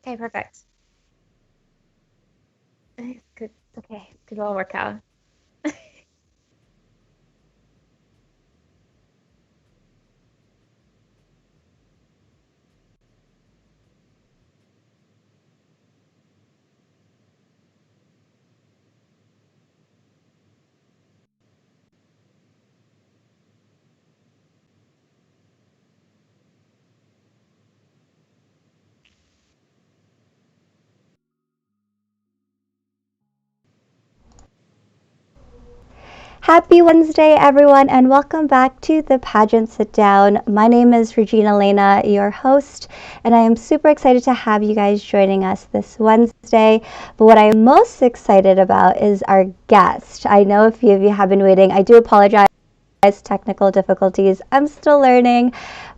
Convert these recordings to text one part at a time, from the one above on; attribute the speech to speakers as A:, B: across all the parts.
A: Okay, perfect. Good. Okay, could all work out.
B: Happy Wednesday, everyone, and welcome back to the Pageant Sit Down. My name is Regina Lena, your host, and I am super excited to have you guys joining us this Wednesday. But what I'm most excited about is our guest. I know a few of you have been waiting. I do apologize. Technical difficulties. I'm still learning,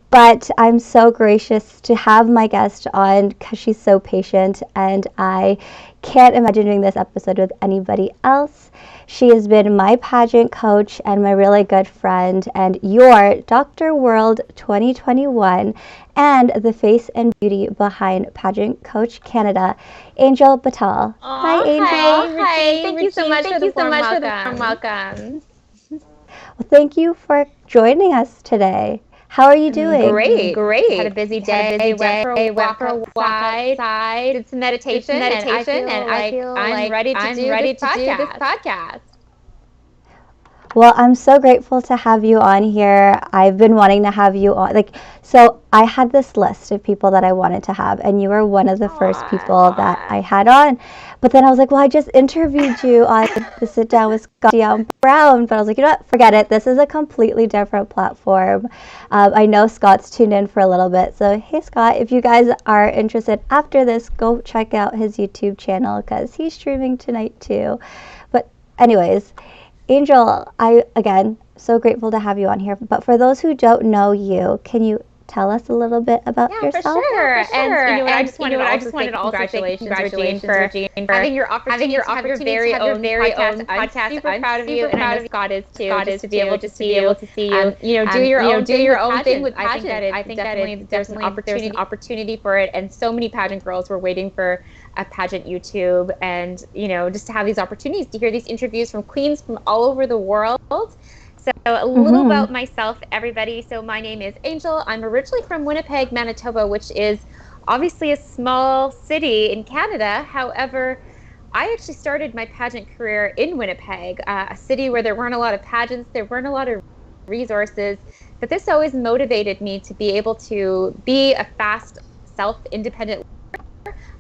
B: but I'm so gracious to have my guest on because she's so patient, and I can't imagine doing this episode with anybody else. She has been my pageant coach and my really good friend, and your Dr. World 2021, and the face and beauty behind Pageant Coach Canada, Angel Bhathal. Hi, Angel.
A: Hi. Thank you so much for the warm welcome.
B: Well, thank you for joining us today. How are you doing?
A: Great. Had a busy day. Went for a walk outside. Did some meditation, and I feel like I'm ready to do this podcast.
B: Well, I'm so grateful to have you on here. I've been wanting to have you on. So I had this list of people that I wanted to have, and you were one of the first people that I had on. But then I was like, well, I just interviewed you on the Sit Down with Scott Brown. But I was like, you know what? Forget it. This is a completely different platform. I know Scott's tuned in for a little bit. So, hey, Scott, if you guys are interested after this, go check out his YouTube channel because he's streaming tonight too. But anyways, Angel, again, so grateful to have you on here. But for those who don't know you, can you tell us a little bit about yourself?
A: For sure. And I just wanted to also say congratulations, Regine, for having your opportunity to have your very own podcast. I'm super proud of you, and I know Scott is too. Just to be able to see you, do your own thing with pageant. I think that there's an opportunity for it, and so many pageant girls were waiting for a pageant YouTube, and just to have these opportunities to hear these interviews from queens from all over the world. So a little about myself, everybody. So my name is Angel. I'm originally from Winnipeg, Manitoba, which is obviously a small city in Canada. However, I actually started my pageant career in Winnipeg, a city where there weren't a lot of pageants, there weren't a lot of resources, but this always motivated me to be able to be a fast, self-independent.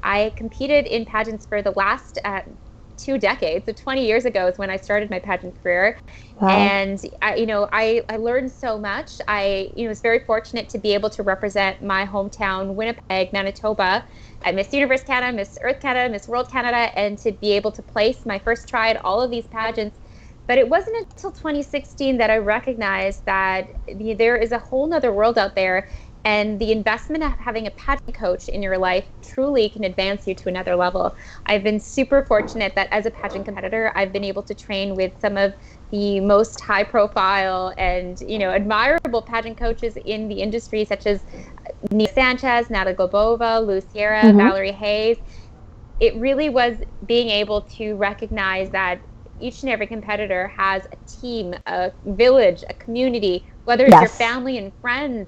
A: I competed in pageants for the last 2 decades. So 20 years ago is when I started my pageant career. Wow. And I learned so much. I was very fortunate to be able to represent my hometown, Winnipeg, Manitoba, at Miss Universe Canada, Miss Earth Canada, Miss World Canada, and to be able to place my first try at all of these pageants. But it wasn't until 2016 that I recognized that there is a whole nother world out there. And the investment of having a pageant coach in your life truly can advance you to another level. I've been super fortunate that as a pageant competitor, I've been able to train with some of the most high profile and admirable pageant coaches in the industry, such as Nia Sanchez, Natalie Globova, Lou Sierra, Valerie Hayes. It really was being able to recognize that each and every competitor has a team, a village, a community, whether it's your family and friends,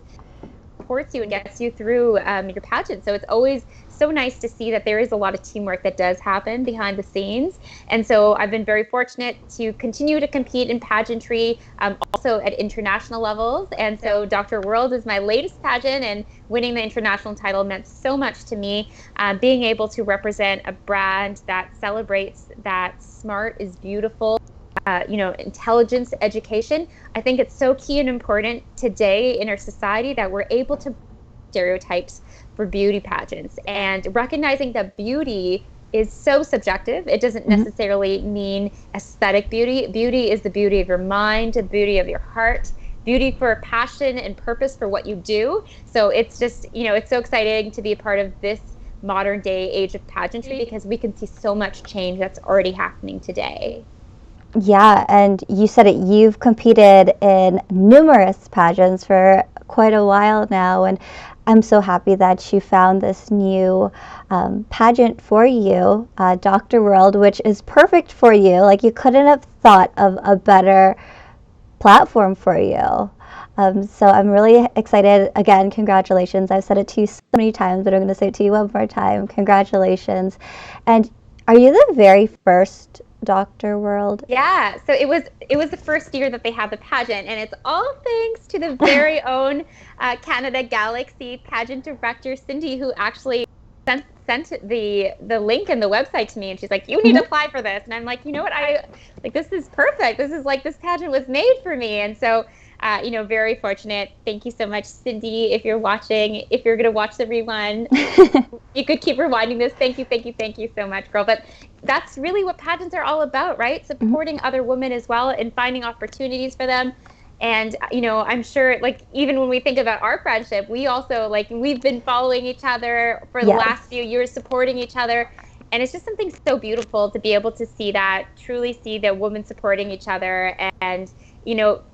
A: supports you and gets you through your pageant. So it's always so nice to see that there is a lot of teamwork that does happen behind the scenes. And so I've been very fortunate to continue to compete in pageantry, also at international levels. And so Dr. World is my latest pageant, and winning the international title meant so much to me. Being able to represent a brand that celebrates that smart is beautiful. Intelligence, education. I think it's so key and important today in our society that we're able to stereotypes for beauty pageants, and recognizing that beauty is so subjective. It doesn't necessarily mean aesthetic beauty. Beauty is the beauty of your mind, the beauty of your heart, beauty for passion and purpose for what you do. So it's just, it's so exciting to be a part of this modern day age of pageantry, because we can see so much change that's already happening today.
B: Yeah, and you said it, you've competed in numerous pageants for quite a while now, and I'm so happy that you found this new pageant for you, Dr. World, which is perfect for you. Like, you couldn't have thought of a better platform for you. So I'm really excited. Again, congratulations. I've said it to you so many times, but I'm going to say it to you one more time. Congratulations. And are you the very first Dr. World?
A: Yeah, so it was the first year that they had the pageant, and it's all thanks to the very own Canada Galaxy pageant director Cindy, who actually sent the link and the website to me, and she's like, "You need to apply for this," and I'm like, "You know what? I like this is perfect. This is like this pageant was made for me," and so. Very fortunate. Thank you so much, Cindy. If you're watching, if you're going to watch the rerun, you could keep rewinding this. Thank you so much, girl. But that's really what pageants are all about, right? Supporting other women as well and finding opportunities for them. And, I'm sure, like, even when we think about our friendship, we also, like, we've been following each other for the last few years, supporting each other. And it's just something so beautiful to be able to see that, truly see that women supporting each other. And,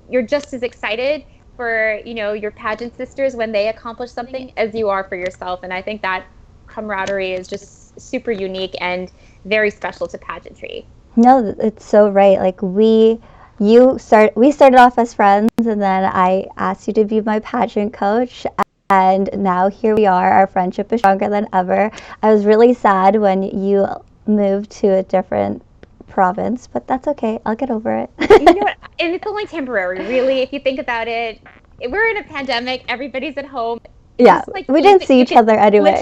A: you're just as excited for, your pageant sisters when they accomplish something as you are for yourself. And I think that camaraderie is just super unique and very special to pageantry.
B: No, it's so right. Like, we started off as friends, and then I asked you to be my pageant coach. And now here we are. Our friendship is stronger than ever. I was really sad when you moved to a different province, but that's okay. I'll get over it.
A: You know what? And it's only temporary, really. If you think about it, we're in a pandemic. Everybody's at home.
B: Yeah, we didn't see each other anyway.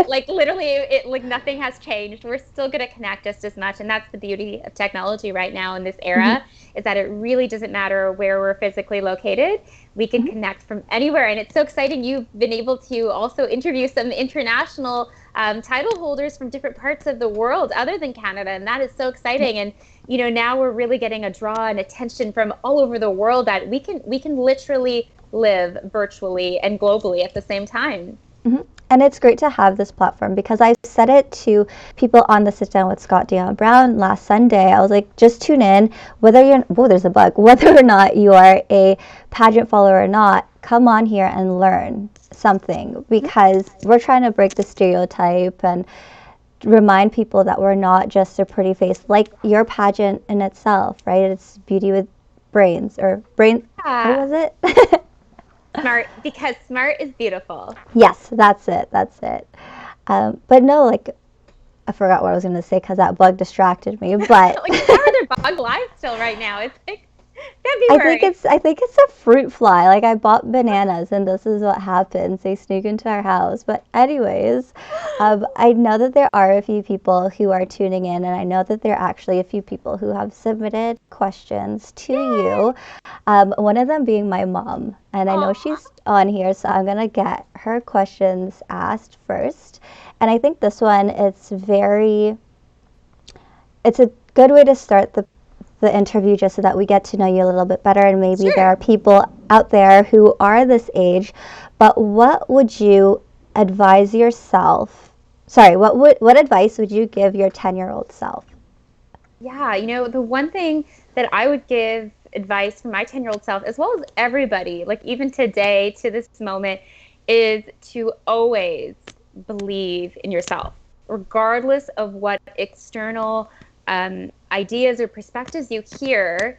A: Literally, nothing has changed. We're still going to connect just as much. And that's the beauty of technology right now in this era, is that it really doesn't matter where we're physically located. We can connect from anywhere. And it's so exciting. You've been able to also interview some international title holders from different parts of the world other than Canada. And that is so exciting. And, now we're really getting a draw and attention from all over the world that we can literally live virtually and globally at the same time.
B: And it's great to have this platform, because I said it to people on the Sit Down with Scott Dion Brown last Sunday. I was like, just tune in, whether there's a bug, whether or not you are a pageant follower or not, come on here and learn something, because we're trying to break the stereotype and remind people that we're not just a pretty face, like your pageant in itself, right? It's beauty with brains, or brain. What was it?
A: Smart, because smart is beautiful.
B: Yes, that's it. But no, like, I forgot what I was going to say because that bug distracted me. But
A: like, how are there bug live still right now? It's like February.
B: I think it's a fruit fly. Like, I bought bananas, and this is what happens. They sneak into our house. But anyways, I know that there are a few people who are tuning in, and I know that there are actually a few people who have submitted questions to you. One of them being my mom, and I know she's on here, so I'm gonna get her questions asked first. And I think this one, it's a good way to start the interview, just so that we get to know you a little bit better, and maybe there are people out there who are this age. But what would you advise yourself? What advice would you give your 10-year-old self?
A: Yeah, the one thing that I would give advice for my 10-year-old self, as well as everybody, like even today to this moment, is to always believe in yourself, regardless of what external ideas or perspectives you hear.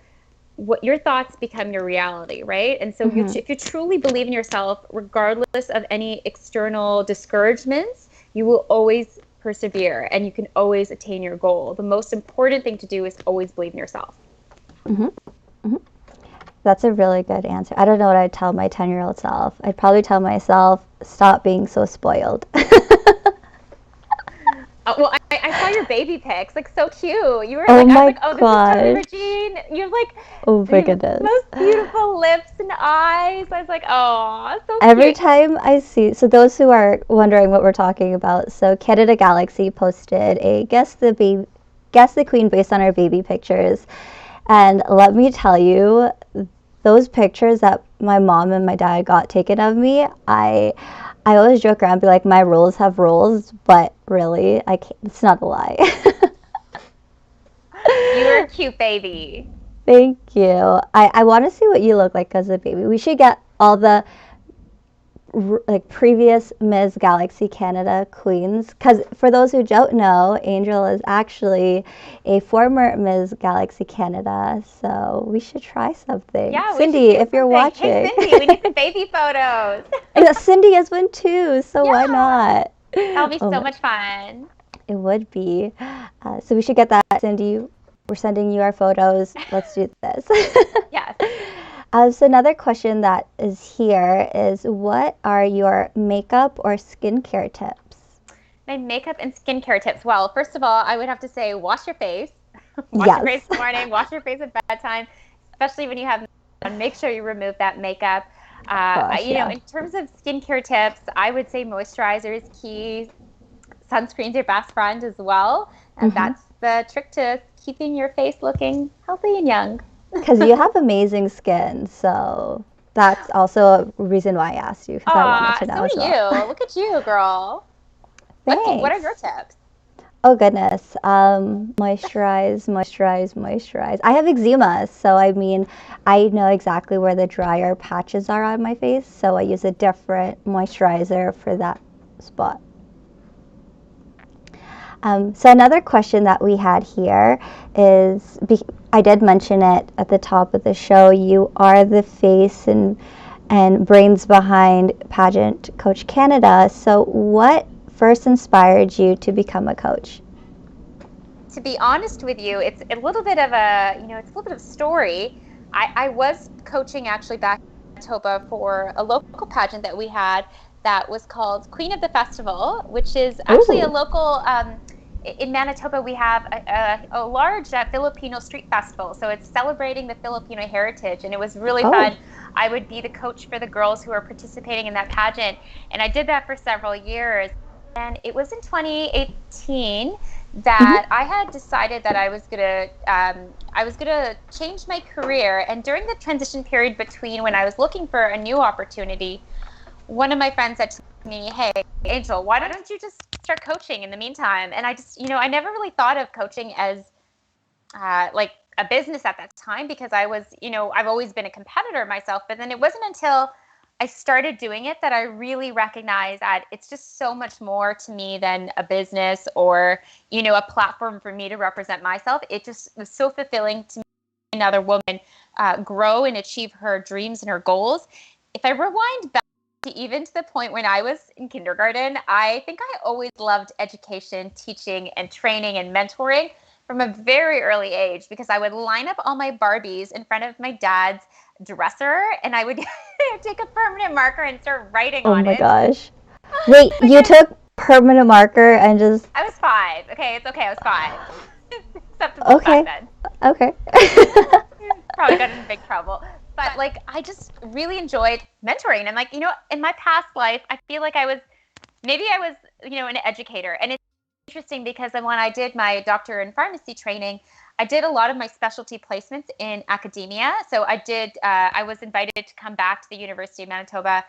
A: What your thoughts become your reality, right? And so if you truly believe in yourself, regardless of any external discouragements, you will always persevere, and you can always attain your goal. The most important thing to do is always believe in yourself.
B: That's a really good answer. I don't know what I'd tell my 10-year-old self. I'd probably tell myself, stop being so spoiled.
A: Well, I saw your baby pics, like so cute. You were
B: oh
A: like,
B: my
A: I was like, oh,
B: God.
A: This is Regine. You have like,
B: oh my goodness,
A: most beautiful lips and eyes. I was like, oh, so
B: Every
A: cute.
B: time I see, so those who are wondering what we're talking about, so Canada Galaxy posted a Guess the Queen based on our baby pictures. And let me tell you, those pictures that my mom and my dad got taken of me, I always joke around and be like, my rules have rules, but really, it's not a lie.
A: You're a cute baby.
B: Thank you. I want to see what you look like as a baby. We should get all the like previous Miss Galaxy Canada queens, because for those who don't know, Angel is actually a former Miss Galaxy Canada, so we should try something.
A: Yeah,
B: Cindy, if you're watching.
A: Hey, Cindy, we need some baby photos.
B: Yeah, Cindy has one too, so why not?
A: That'll be so much fun.
B: It would be. So we should get that, Cindy. We're sending you our photos. Let's do this.
A: Yes.
B: So another question that is here is, what are your makeup or skincare tips?
A: My makeup and skincare tips. Well, first of all, I would have to say wash your face. Wash your face in the morning. Wash your face at bedtime, especially when you have makeup. Make sure you remove that makeup. You know, in terms of skincare tips, I would say moisturizer is key. Sunscreen's your best friend as well. And that's the trick to keeping your face looking healthy and young.
B: Because you have amazing skin, so that's also a reason why I asked you, because I wanted to know
A: so do you. Look at you, girl.
B: Thanks.
A: What are your tips?
B: Oh, goodness. Moisturize. I have eczema, so I mean, I know exactly where the drier patches are on my face, so I use a different moisturizer for that spot. So another question that we had here is, I did mention it at the top of the show, you are the face and brains behind Pageant Coach Canada. So what first inspired you to become a coach?
A: To be honest with you, it's a little bit of a story. I was coaching actually back in Manitoba for a local pageant that we had that was called Queen of the Festival, which is actually a local, in Manitoba we have a large Filipino street festival. So it's celebrating the Filipino heritage, and it was really fun. I would be the coach for the girls who are participating in that pageant, and I did that for several years. And it was in 2018 that I had decided that I was gonna change my career. And during the transition period between when I was looking for a new opportunity, one of my friends said to me, "Hey, Angel, why don't you just start coaching in the meantime?" And I just, I never really thought of coaching as like a business at that time, because I was, I've always been a competitor myself. But then it wasn't until I started doing it that I really recognized that it's just so much more to me than a business or, a platform for me to represent myself. It just was so fulfilling to me, another woman grow and achieve her dreams and her goals. If I rewind back even to the point when I was in kindergarten, I think I always loved education, teaching, and training and mentoring from a very early age, because I would line up all my Barbies in front of my dad's dresser, and I would take a permanent marker and start writing on it.
B: Oh my gosh. Wait, you took permanent marker and just...
A: I was 5. Okay, it's okay, I was 5. Acceptable back then.
B: Okay.
A: Probably got in big trouble. But I just really enjoyed mentoring. And in my past life, I feel like I was an educator. And it's interesting because when I did my doctor in pharmacy training, I did a lot of my specialty placements in academia. So I was invited to come back to the University of Manitoba,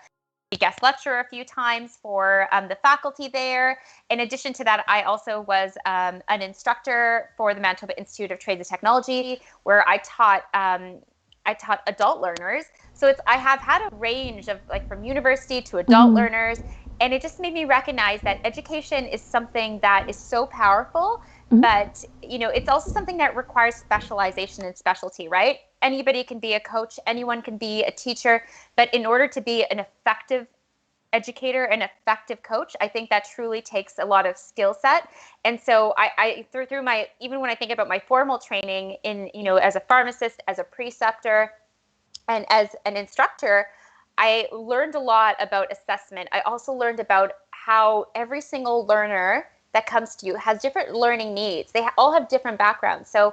A: guest lecturer a few times for the faculty there. In addition to that, I also was an instructor for the Manitoba Institute of Trades and Technology, where I taught adult learners. So I have had a range of from university to adult learners, and it just made me recognize that education is something that is so powerful, but it's also something that requires specialization and specialty, right? Anybody can be a coach, anyone can be a teacher, but in order to be an effective educator, an effective coach, I think that truly takes a lot of skill set. And so I through my, even when I think about my formal training in, as a pharmacist, as a preceptor, and as an instructor, I learned a lot about assessment. I also learned about how every single learner that comes to you has different learning needs. They all have different backgrounds. So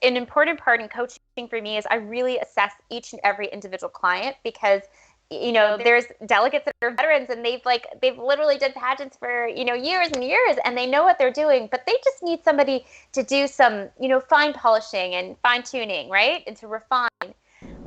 A: an important part in coaching for me is I really assess each and every individual client, because there's delegates that are veterans, and they've literally did pageants for years and years, and they know what they're doing, but they just need somebody to do some fine polishing and fine tuning, right, and to refine.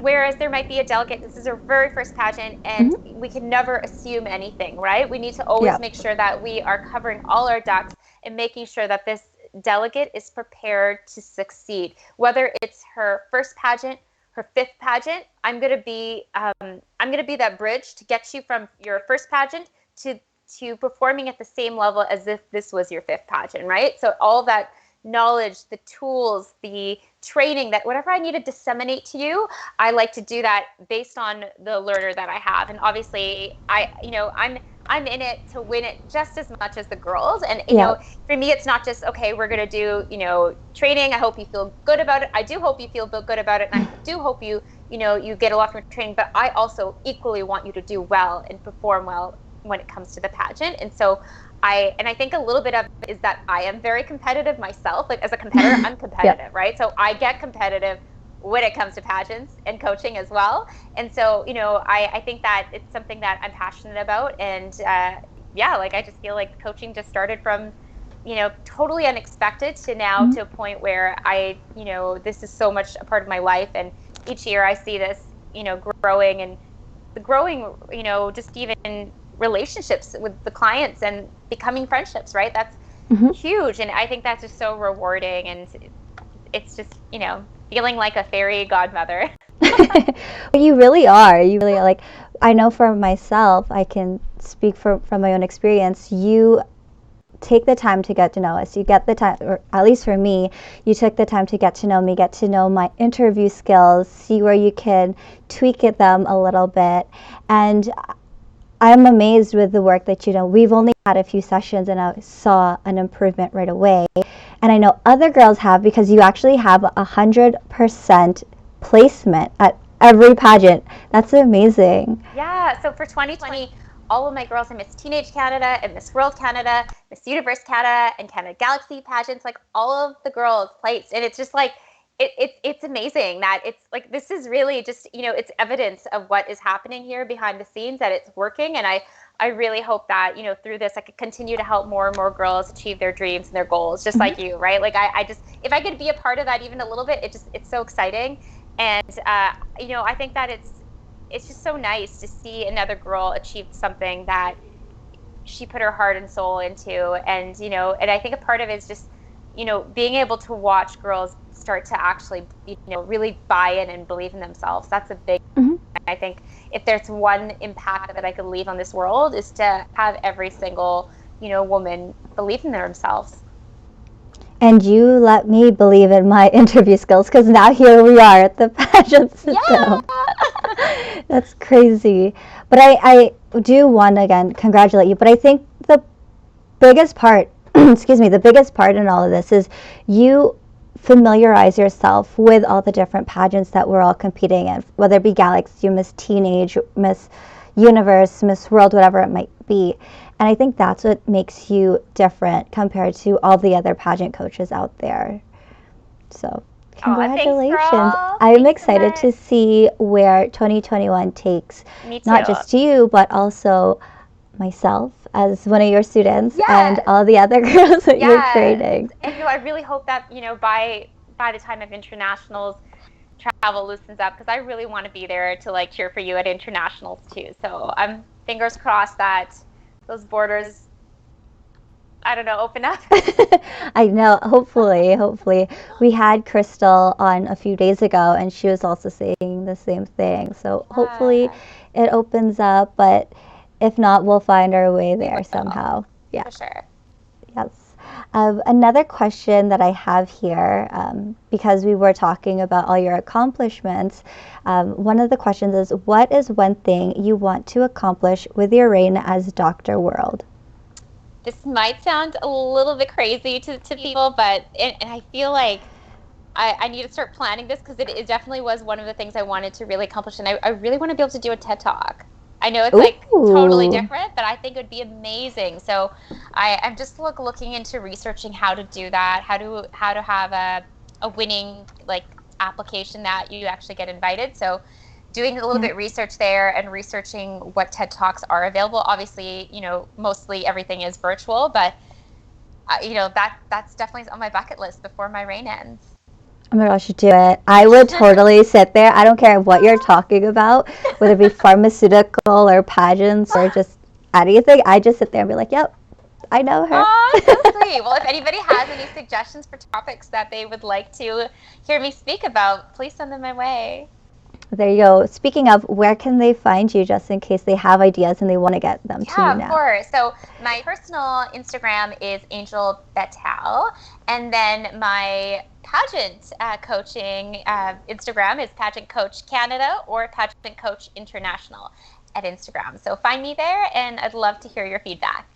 A: Whereas there might be a delegate, this is our very first pageant, and we can never assume anything, right? We need to always make sure that we are covering all our ducks and making sure that this delegate is prepared to succeed, whether it's her first pageant, her fifth pageant, I'm gonna be that bridge to get you from your first pageant to performing at the same level as if this was your fifth pageant, right? So all that knowledge, the tools, the training, that whatever I need to disseminate to you, I like to do that based on the learner that I have. And obviously I'm in it to win it just as much as the girls. And, you know, for me, it's not just, okay, we're going to do, you know, training. I hope you feel good about it. I do hope you feel good about it. And I do hope you get a lot from training, but I also equally want you to do well and perform well when it comes to the pageant. And so I think a little bit of it is that I am very competitive myself. Like as a competitor, I'm competitive, right? So I get competitive when it comes to pageants and coaching as well. And so, you know, I think that it's something that I'm passionate about. And like I just feel like coaching just started from, you know, totally unexpected to now to a point where this is so much a part of my life. And each year I see this, you know, growing, you know, just even relationships with the clients and becoming friendships, right? That's huge. And I think that's just so rewarding. And it's just, you know, feeling like a fairy godmother.
B: You really are. You really are. Like, I know for myself, I can speak from my own experience. You take the time to get to know us. You get the time, or at least for me, you took the time to get to know me, get to know my interview skills, see where you can tweak them a little bit. And I'm amazed with the work that, you know, we've only had a few sessions and I saw an improvement right away. And I know other girls have, because you actually have 100% placement at every pageant. That's amazing.
A: Yeah. So for 2020, all of my girls in Miss Teenage Canada and Miss World Canada, Miss Universe Canada, and Canada Galaxy pageants, like all of the girls placed. And it's just like, it's amazing that it's like, this is really just, you know, it's evidence of what is happening here behind the scenes, that it's working. And I really hope that, you know, through this, I could continue to help more and more girls achieve their dreams and their goals, just like you, right? Like I just, if I could be a part of that even a little bit, it's so exciting. And, you know, I think that it's just so nice to see another girl achieve something that she put her heart and soul into. And, you know, and I think a part of it is just, you know, being able to watch girls start to actually, you know, really buy in and believe in themselves. That's a big, I think if there's one impact that I could leave on this world, is to have every single, you know, woman believe in themselves.
B: And you let me believe in my interview skills, because now here we are at the Pageant Sit Down. That's crazy. But I do want to, again, congratulate you. But I think the biggest part, the biggest part in all of this is you familiarize yourself with all the different pageants that we're all competing in, whether it be Galaxy, Miss Teenage, Miss Universe, Miss World, whatever it might be. And I think that's what makes you different compared to all the other pageant coaches out there. So congratulations.
A: Thanks,
B: I'm excited to see where 2021 takes not just you, but also myself as one of your students and all the other girls that you're training.
A: And, you know, I really hope that, you know, by the time of internationals, travel loosens up, because I really want to be there to like cheer for you at internationals too. So I'm fingers crossed that those borders, I don't know, open up.
B: I know, hopefully. We had Crystal on a few days ago and she was also saying the same thing. So hopefully it opens up, but if not, we'll find our way there somehow. Yeah.
A: For sure.
B: Yes. Another question that I have here, because we were talking about all your accomplishments, one of the questions is, what is one thing you want to accomplish with your reign as Dr. World?
A: This might sound a little bit crazy to people, but and I feel like I need to start planning this, because it definitely was one of the things I wanted to really accomplish. And I really want to be able to do a TED Talk. I know it's like totally different, but I think it would be amazing. So I'm just looking into researching how to do that, how to have a winning like application that you actually get invited. So doing a little bit research there and researching what TED Talks are available. Obviously, you know, mostly everything is virtual, but you know, that's definitely on my bucket list before my reign ends.
B: Oh my gosh, do it. I would totally sit there. I don't care what you're talking about, whether it be pharmaceutical or pageants or just anything. I just sit there and be like, yep, I know her.
A: Oh, so sweet. Well, if anybody has any suggestions for topics that they would like to hear me speak about, please send them my way.
B: There you go. Speaking of, where can they find you just in case they have ideas and they want to get them to you now?
A: Yeah, of course. So my personal Instagram is Angel Bhathal, and then my pageant coaching Instagram is Pageant Coach Canada or Pageant Coach International at Instagram. So find me there, and I'd love to hear your feedback.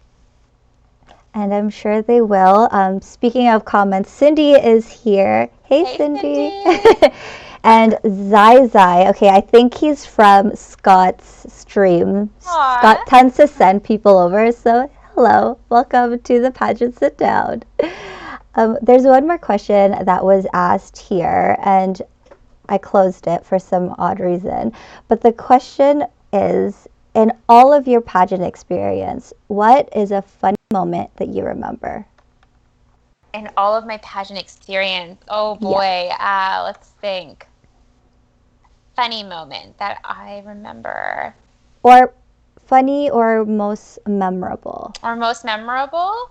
B: And I'm sure they will. Speaking of comments, Cindy is here. Hey Cindy. And Zai. Okay, I think he's from Scott's stream. Aww. Scott tends to send people over, so hello. Welcome to the Pageant Sit Down. There's one more question that was asked here, and I closed it for some odd reason. But the question is, in all of your pageant experience, what is a funny moment that you remember?
A: In all of my pageant experience, oh boy, yeah. Let's think. Funny moment that I remember.
B: Or funny or most memorable.
A: Or most memorable?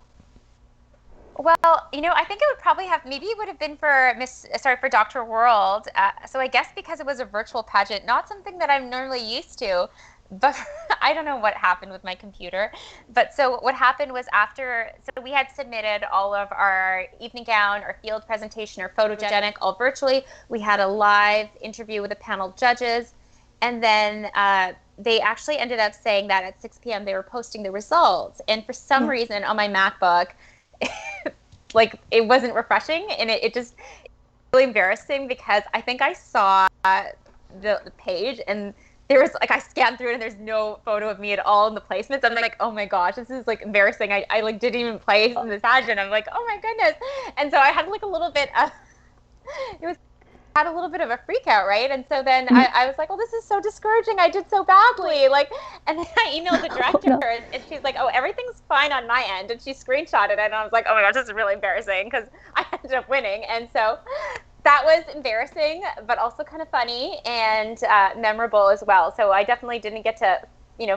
A: Well, you know, I think it would probably have, maybe it would have been for for Dr. World. So I guess because it was a virtual pageant, not something that I'm normally used to. But I don't know what happened with my computer. But so what happened was so we had submitted all of our evening gown, our field presentation, our photogenic, all virtually. We had a live interview with a panel of judges. And then they actually ended up saying that at 6 p.m. they were posting the results. And for some reason on my MacBook, like it wasn't refreshing. And it just really embarrassing because I think I saw the page and there was like, I scanned through it and there's no photo of me at all in the placements. I'm like, oh my gosh, this is like embarrassing. I like didn't even place in this pageant. I'm like, oh my goodness. And so I had like a little bit of, had a little bit of a freak out, right? And so then I was like, well, this is so discouraging. I did so badly. Like, and then I emailed the director and she's like, oh, everything's fine on my end. And she screenshotted it and I was like, oh my gosh, this is really embarrassing because I ended up winning. And so that was embarrassing, but also kind of funny and memorable as well. So I definitely didn't get to,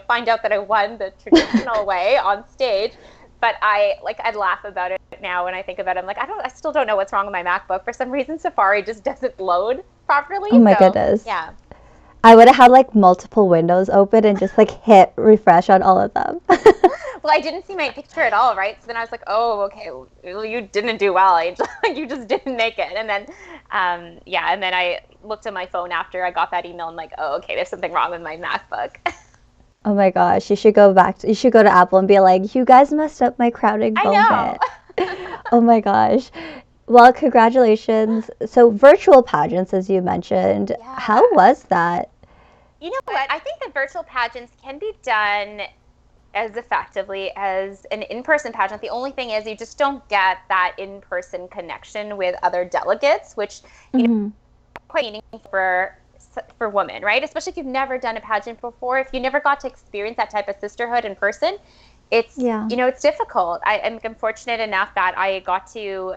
A: find out that I won the traditional way on stage. But I'd laugh about it now when I think about it. I'm like, I still don't know what's wrong with my MacBook. For some reason, Safari just doesn't load properly.
B: Oh my goodness.
A: Yeah.
B: I would have had like multiple windows open and just like hit refresh on all of them.
A: Well, I didn't see my picture at all, right? So then I was like, oh, okay, well, you didn't do well, Angel. You just didn't make it. And then, and then I looked at my phone after I got that email and like, oh, okay, there's something wrong with my MacBook.
B: Oh my gosh, you should go to Apple and be like, you guys messed up my crowning moment. I know. Oh my gosh. Well, congratulations. So virtual pageants, as you mentioned, how was that?
A: You know what? I think that virtual pageants can be done as effectively as an in-person pageant. The only thing is you just don't get that in-person connection with other delegates, which quite meaningful for women, right? Especially if you've never done a pageant before, if you never got to experience that type of sisterhood in person, it's it's difficult. I'm fortunate enough that I got to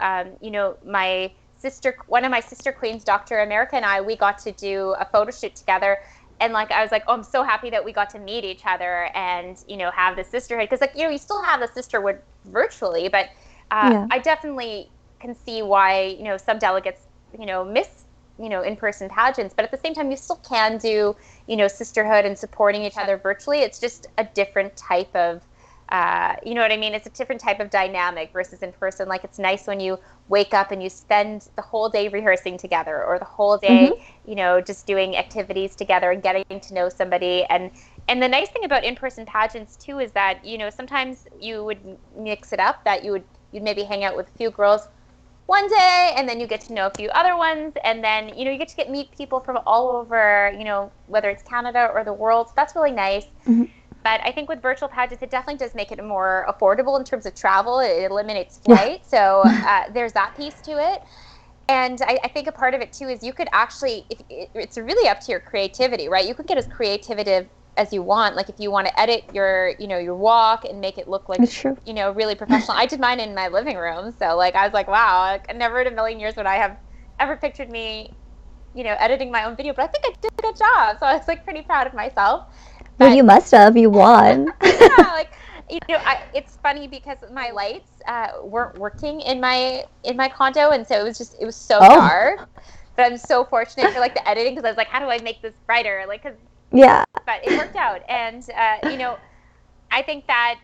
A: one of my sister queens, Dr. America, and we got to do a photo shoot together. And I was like, oh, I'm so happy that we got to meet each other and, have the sisterhood. Because, you still have the sisterhood virtually. But I definitely can see why, some delegates, miss, in-person pageants. But at the same time, you still can do, sisterhood and supporting each other virtually. It's just a different type of, you know what I mean? It's a different type of dynamic versus in person. Like, it's nice when you wake up and you spend the whole day rehearsing together or the whole day, just doing activities together and getting to know somebody. And the nice thing about in-person pageants too is that, sometimes you would mix it up, that you'd maybe hang out with a few girls one day and then you get to know a few other ones. And then, you get to meet people from all over, whether it's Canada or the world. So that's really nice. Mm-hmm. But I think with virtual pageants, it definitely does make it more affordable in terms of travel. It eliminates flight. So there's that piece to it. And I think a part of it, too, is you could actually, it's really up to your creativity, right? You could get as creative as you want. Like if you want to edit your walk and make it look like, really professional. I did mine in my living room. So I was like, wow, never in a million years would I have ever pictured me, editing my own video. But I think I did a good job. So I was pretty proud of myself.
B: Well, you must have. You won.
A: It's funny because my lights weren't working in my condo, and so it was so dark. But I'm so fortunate for like the editing, because I was like, how do I make this brighter? Like, but it worked out. And, I think that,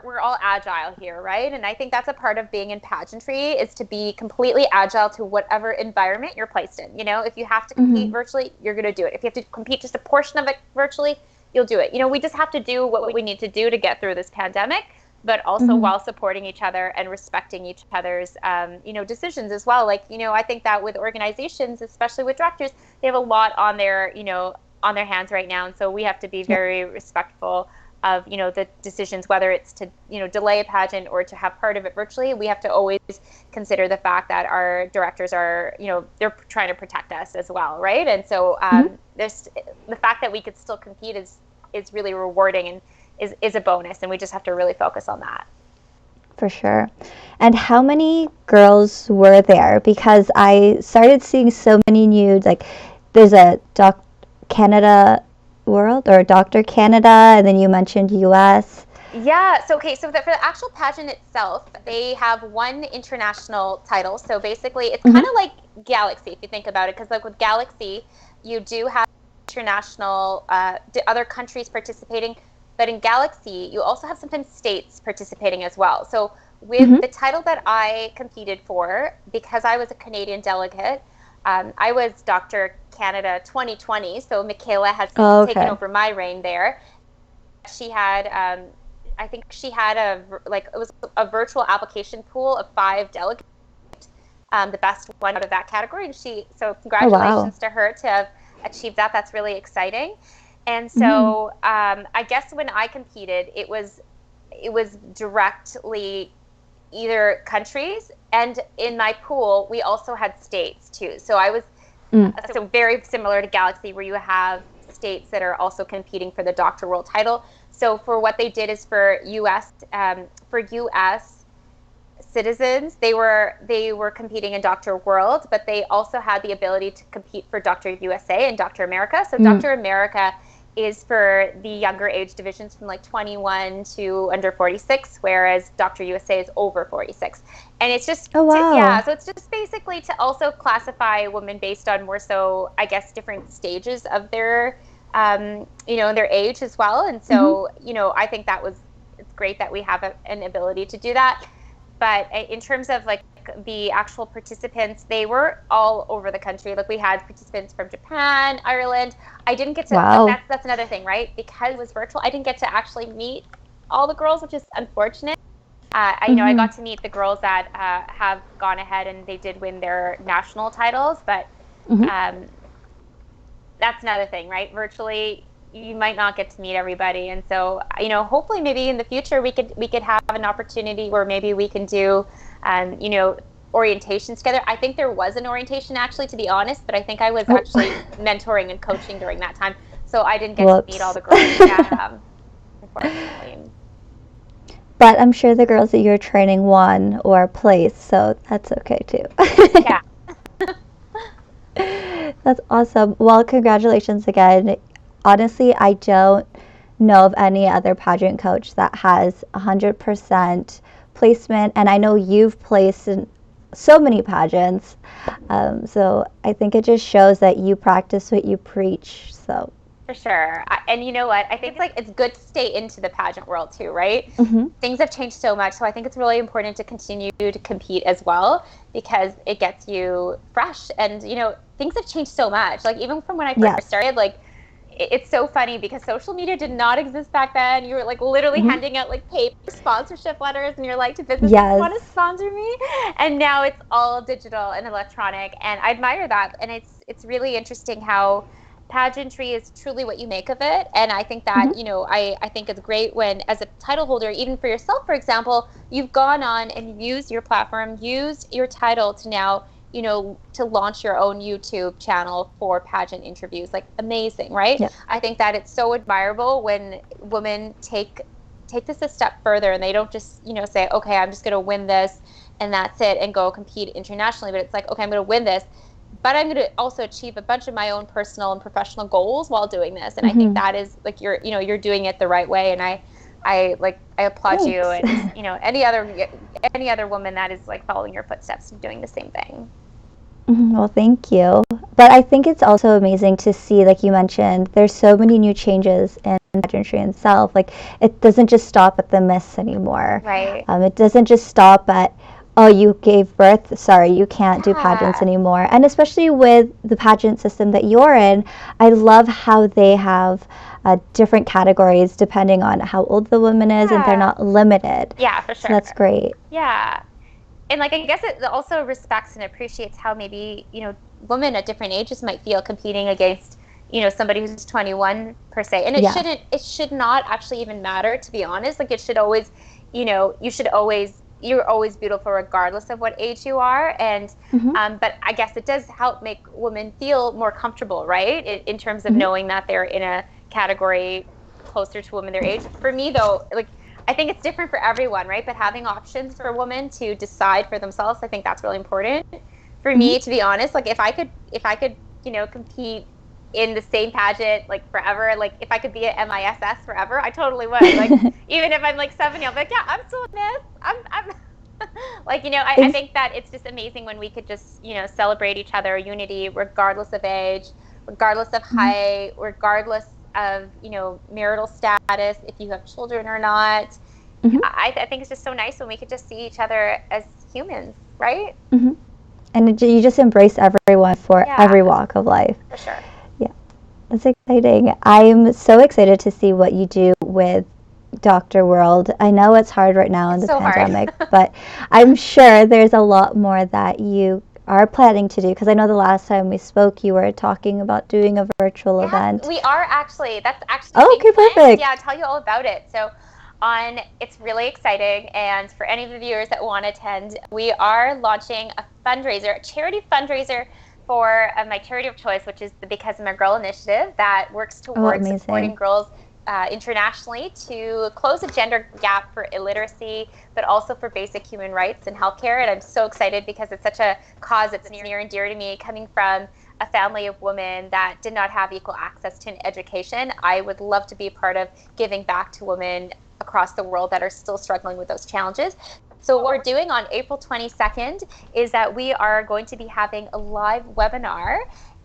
A: we're all agile here, right? And I think that's a part of being in pageantry, is to be completely agile to whatever environment you're placed in. If you have to compete virtually, you're going to do it. If you have to compete just a portion of it virtually, you'll do it. We just have to do what we need to do to get through this pandemic, but also while supporting each other and respecting each other's, decisions as well. Like, I think that with organizations, especially with directors, they have a lot on their hands right now. And so we have to be very respectful of, the decisions, whether it's to, delay a pageant or to have part of it virtually. We have to always consider the fact that our directors are, they're trying to protect us as well, right? And so there's the fact that we could still compete is really rewarding and is a bonus, and we just have to really focus on that.
B: For sure. And how many girls were there? Because I started seeing so many nudes, like there's a Canada World or Dr. Canada, and then you mentioned US.
A: Yeah, so for the actual pageant itself, they have one international title. So basically it's kind of like Galaxy, if you think about it, because like with Galaxy, you do have international other countries participating, but in Galaxy you also have sometimes states participating as well. So with the title that I competed for, because I was a Canadian delegate, I was Dr. Canada 2020, so Michaela has taken over my reign there. She had, I think she had it was a virtual application pool of 5 delegates, the best one out of that category. So congratulations to her to have achieved that. That's really exciting. And so I guess when I competed, it was directly either countries, and in my pool we also had states too. So I was so very similar to Galaxy, where you have states that are also competing for the Dr. World title. So for what they did is for US citizens, they were competing in Dr. World, but they also had the ability to compete for Dr. USA and Dr. America. So Dr. America is for the younger age divisions from like 21 to under 46, whereas Dr. USA is over 46. And it's just, so it's just basically to also classify women based on more so, I guess, different stages of their, their age as well. And so, I think it's great that we have an ability to do that. But in terms of like the actual participants, they were all over the country. Like we had participants from Japan, Ireland. I didn't get to, that's another thing, right? Because it was virtual, I didn't get to actually meet all the girls, which is unfortunate. I got to meet the girls that have gone ahead and they did win their national titles, but that's another thing, right? Virtually, you might not get to meet everybody. And so, hopefully maybe in the future we could have an opportunity where maybe we can do, orientations together. I think there was an orientation actually, to be honest, but I think I was actually mentoring and coaching during that time. So I didn't get to meet all the girls. Unfortunately.
B: But I'm sure the girls that you're training won or placed, so that's okay too.
A: Yeah.
B: That's awesome. Well, congratulations again. Honestly, I don't know of any other pageant coach that has 100% placement, and I know you've placed in so many pageants. So I think it just shows that you practice what you preach. So
A: for sure. And you know what? I think it's good to stay into the pageant world too, right? Things have changed so much. So I think it's really important to continue to compete as well, because it gets you fresh. And, things have changed so much. Like even from when I first started, like it's so funny because social media did not exist back then. You were like literally handing out like paper sponsorship letters, and you're like, to businesses want to sponsor me? And now it's all digital and electronic, and I admire that. And it's really interesting how pageantry is truly what you make of it. And I think that, I think it's great when, as a title holder, even for yourself, for example, you've gone on and used your platform, used your title to now, to launch your own YouTube channel for pageant interviews. Like, amazing, right? Yeah. I think that it's so admirable when women take this a step further, and they don't just, say, okay, I'm just going to win this and that's it, and go compete internationally. But it's like, okay, I'm going to win this, but I'm going to also achieve a bunch of my own personal and professional goals while doing this. And I think that is like, you're doing it the right way. And I applaud you, and any other woman that is like following your footsteps and doing the same thing.
B: Well, thank you. But I think it's also amazing to see, like you mentioned, there's so many new changes in pageantry itself. Like, it doesn't just stop at the Miss anymore.
A: Right.
B: It doesn't just stop at, oh, you gave birth, sorry, you can't do pageants anymore. And especially with the pageant system that you're in, I love how they have different categories depending on how old the woman is, and they're not limited.
A: Yeah, for sure.
B: So that's great.
A: Yeah. And like, I guess it also respects and appreciates how maybe, women at different ages might feel competing against, somebody who's 21 per se. And it should not actually even matter, to be honest. Like, it should always, you're always beautiful regardless of what age you are. And, but I guess it does help make women feel more comfortable, right? In terms of knowing that they're in a category closer to women their age. For me, though, like, I think it's different for everyone, right? But having options for women to decide for themselves, I think that's really important. For me, to be honest, like, if I could, compete in the same pageant like forever, like if I could be at MISS forever, I totally would. Like, even if I'm like 70, I'll be like, yeah, I'm still a Miss. I'm like, I think that it's just amazing when we could just, celebrate each other, unity, regardless of age, regardless of height, regardless of, marital status, if you have children or not. I think it's just so nice when we could just see each other as humans, right?
B: And you just embrace everyone for every walk of life.
A: For sure.
B: Yeah, that's exciting. I'm so excited to see what you do with Dr. World. I know it's hard right now in the pandemic, but I'm sure there's a lot more that you are planning to do, because I know the last time we spoke you were talking about doing a virtual event.
A: We are actually. That's actually
B: okay, perfect.
A: Yeah, I'll tell you all about it. So it's really exciting, and for any of the viewers that want to attend, we are launching a fundraiser, a charity fundraiser for my charity of choice, which is the Because I'm a Girl initiative that works towards supporting girls internationally to close a gender gap for illiteracy, but also for basic human rights and healthcare. And I'm so excited because it's such a cause that's near and dear to me, coming from a family of women that did not have equal access to an education. I would love to be a part of giving back to women across the world that are still struggling with those challenges. So what we're doing on April 22nd is that we are going to be having a live webinar.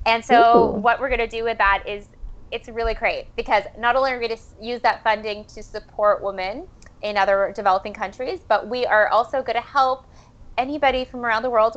A: And so what we're going to do with that is, it's really great, because not only are we going to use that funding to support women in other developing countries, but we are also going to help anybody from around the world,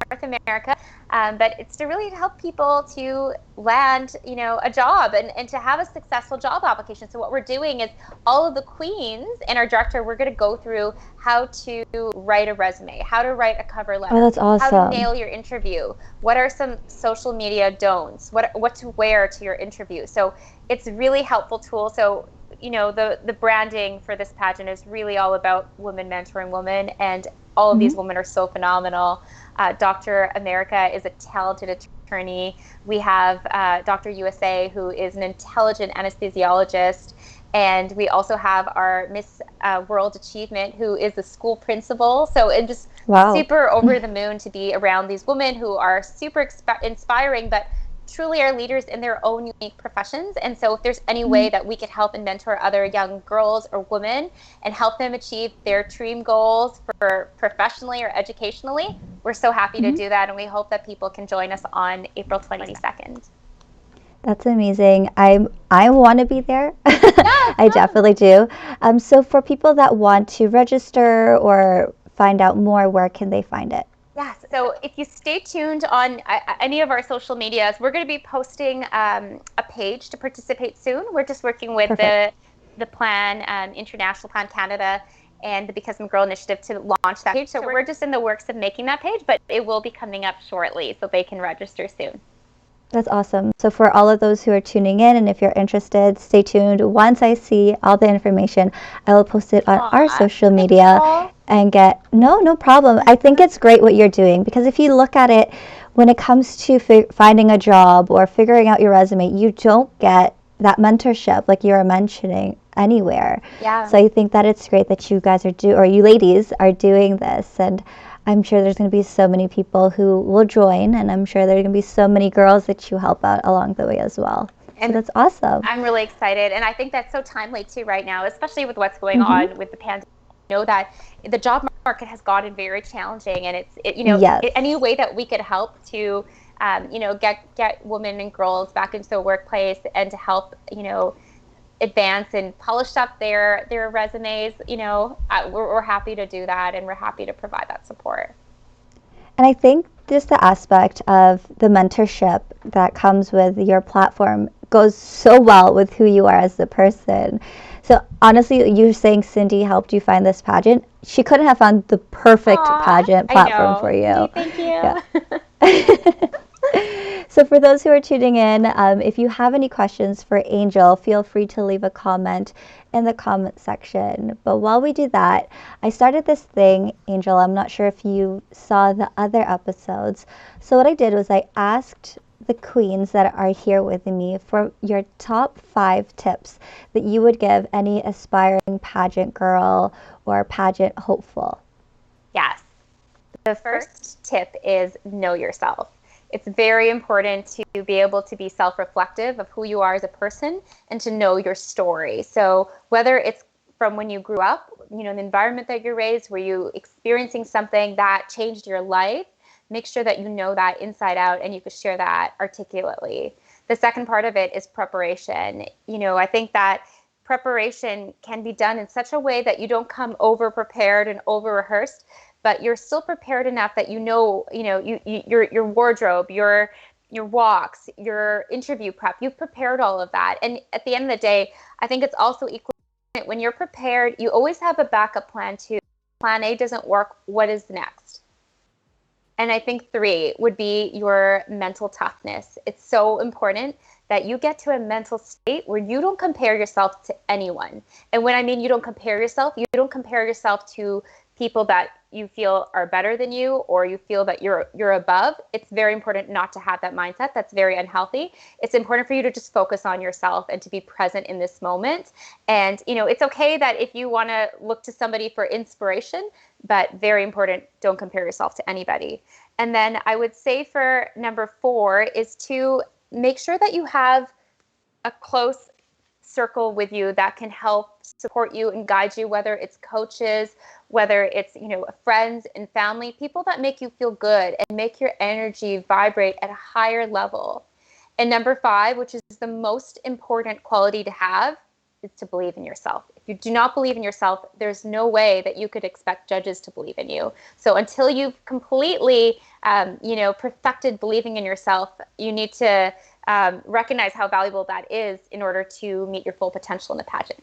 A: North America, but it's to really help people to land, a job and to have a successful job application. So what we're doing is, all of the queens and our director, we're going to go through how to write a resume, how to write a cover letter,
B: that's awesome,
A: how to nail your interview, what are some social media don'ts, what to wear to your interview. So it's a really helpful tool. So the branding for this pageant is really all about women mentoring women, and all of these women are so phenomenal. Dr. America is a talented attorney. We have Dr. USA, who is an intelligent anesthesiologist. And we also have our Miss World Achievement, who is a school principal. So it's just super over the moon to be around these women who are super inspiring, but truly are leaders in their own unique professions. And so if there's any way that we could help and mentor other young girls or women and help them achieve their dream goals for professionally or educationally, we're so happy to do that. And we hope that people can join us on April 22nd.
B: That's amazing. I want to be there. I definitely do. So for people that want to register or find out more, where can they find it?
A: Yes. So if you stay tuned on any of our social medias, we're going to be posting a page to participate soon. We're just working with the Plan, International Plan Canada, and the Because I'm a Girl initiative to launch that page. So we're just in the works of making that page, but it will be coming up shortly, so they can register soon.
B: That's awesome. So for all of those who are tuning in, and if you're interested, stay tuned. Once I see all the information, I will post it on our social media and get, no problem. I think it's great what you're doing, because if you look at it, when it comes to finding a job or figuring out your resume, you don't get that mentorship like you were mentioning anywhere.
A: Yeah.
B: So I think that it's great that you guys or you ladies are doing this, and I'm sure there's going to be so many people who will join, and I'm sure there are going to be so many girls that you help out along the way as well. And so that's awesome.
A: I'm really excited, and I think that's so timely too right now, especially with what's going on with the pandemic. You know that the job market has gotten very challenging, and any way that we could help to get women and girls back into the workplace and to help advance and polish up their resumes, we're happy to do that, and we're happy to provide that support.
B: And I think just the aspect of the mentorship that comes with your platform goes so well with who you are as a person. So honestly, you're saying Cindy helped you find this pageant. She couldn't have found the perfect pageant platform for you.
A: Thank you.
B: Yeah. So for those who are tuning in, if you have any questions for Angel, feel free to leave a comment in the comment section. But while we do that, I started this thing, Angel. I'm not sure if you saw the other episodes. So what I did was I asked the queens that are here with me for your top 5 tips that you would give any aspiring pageant girl or pageant hopeful.
A: Yes. The first tip is know yourself. It's very important to be able to be self-reflective of who you are as a person and to know your story. So whether it's from when you grew up, the environment that you're raised, were you experiencing something that changed your life? Make sure that you know that inside out and you can share that articulately. The second part of it is preparation. I think that preparation can be done in such a way that you don't come over prepared and over rehearsed, but you're still prepared enough that your wardrobe, your walks, your interview prep, you've prepared all of that. And at the end of the day, I think it's also equally important when you're prepared, you always have a backup plan too. Plan A doesn't work, what is next? And I think 3 would be your mental toughness. It's so important that you get to a mental state where you don't compare yourself to anyone. And when I mean you don't compare yourself to people that you feel are better than you or you feel that you're above. It's very important not to have that mindset. That's very unhealthy. It's important for you to just focus on yourself and to be present in this moment. And, it's okay that if you want to look to somebody for inspiration, but very important, don't compare yourself to anybody. And then I would say for number 4 is to make sure that you have a close circle with you that can help support you and guide you, whether it's coaches, whether it's, friends and family, people that make you feel good and make your energy vibrate at a higher level. And number 5, which is the most important quality to have, is to believe in yourself. If you do not believe in yourself, there's no way that you could expect judges to believe in you. So until you've completely, perfected believing in yourself, you need to recognize how valuable that is in order to meet your full potential in the pageant.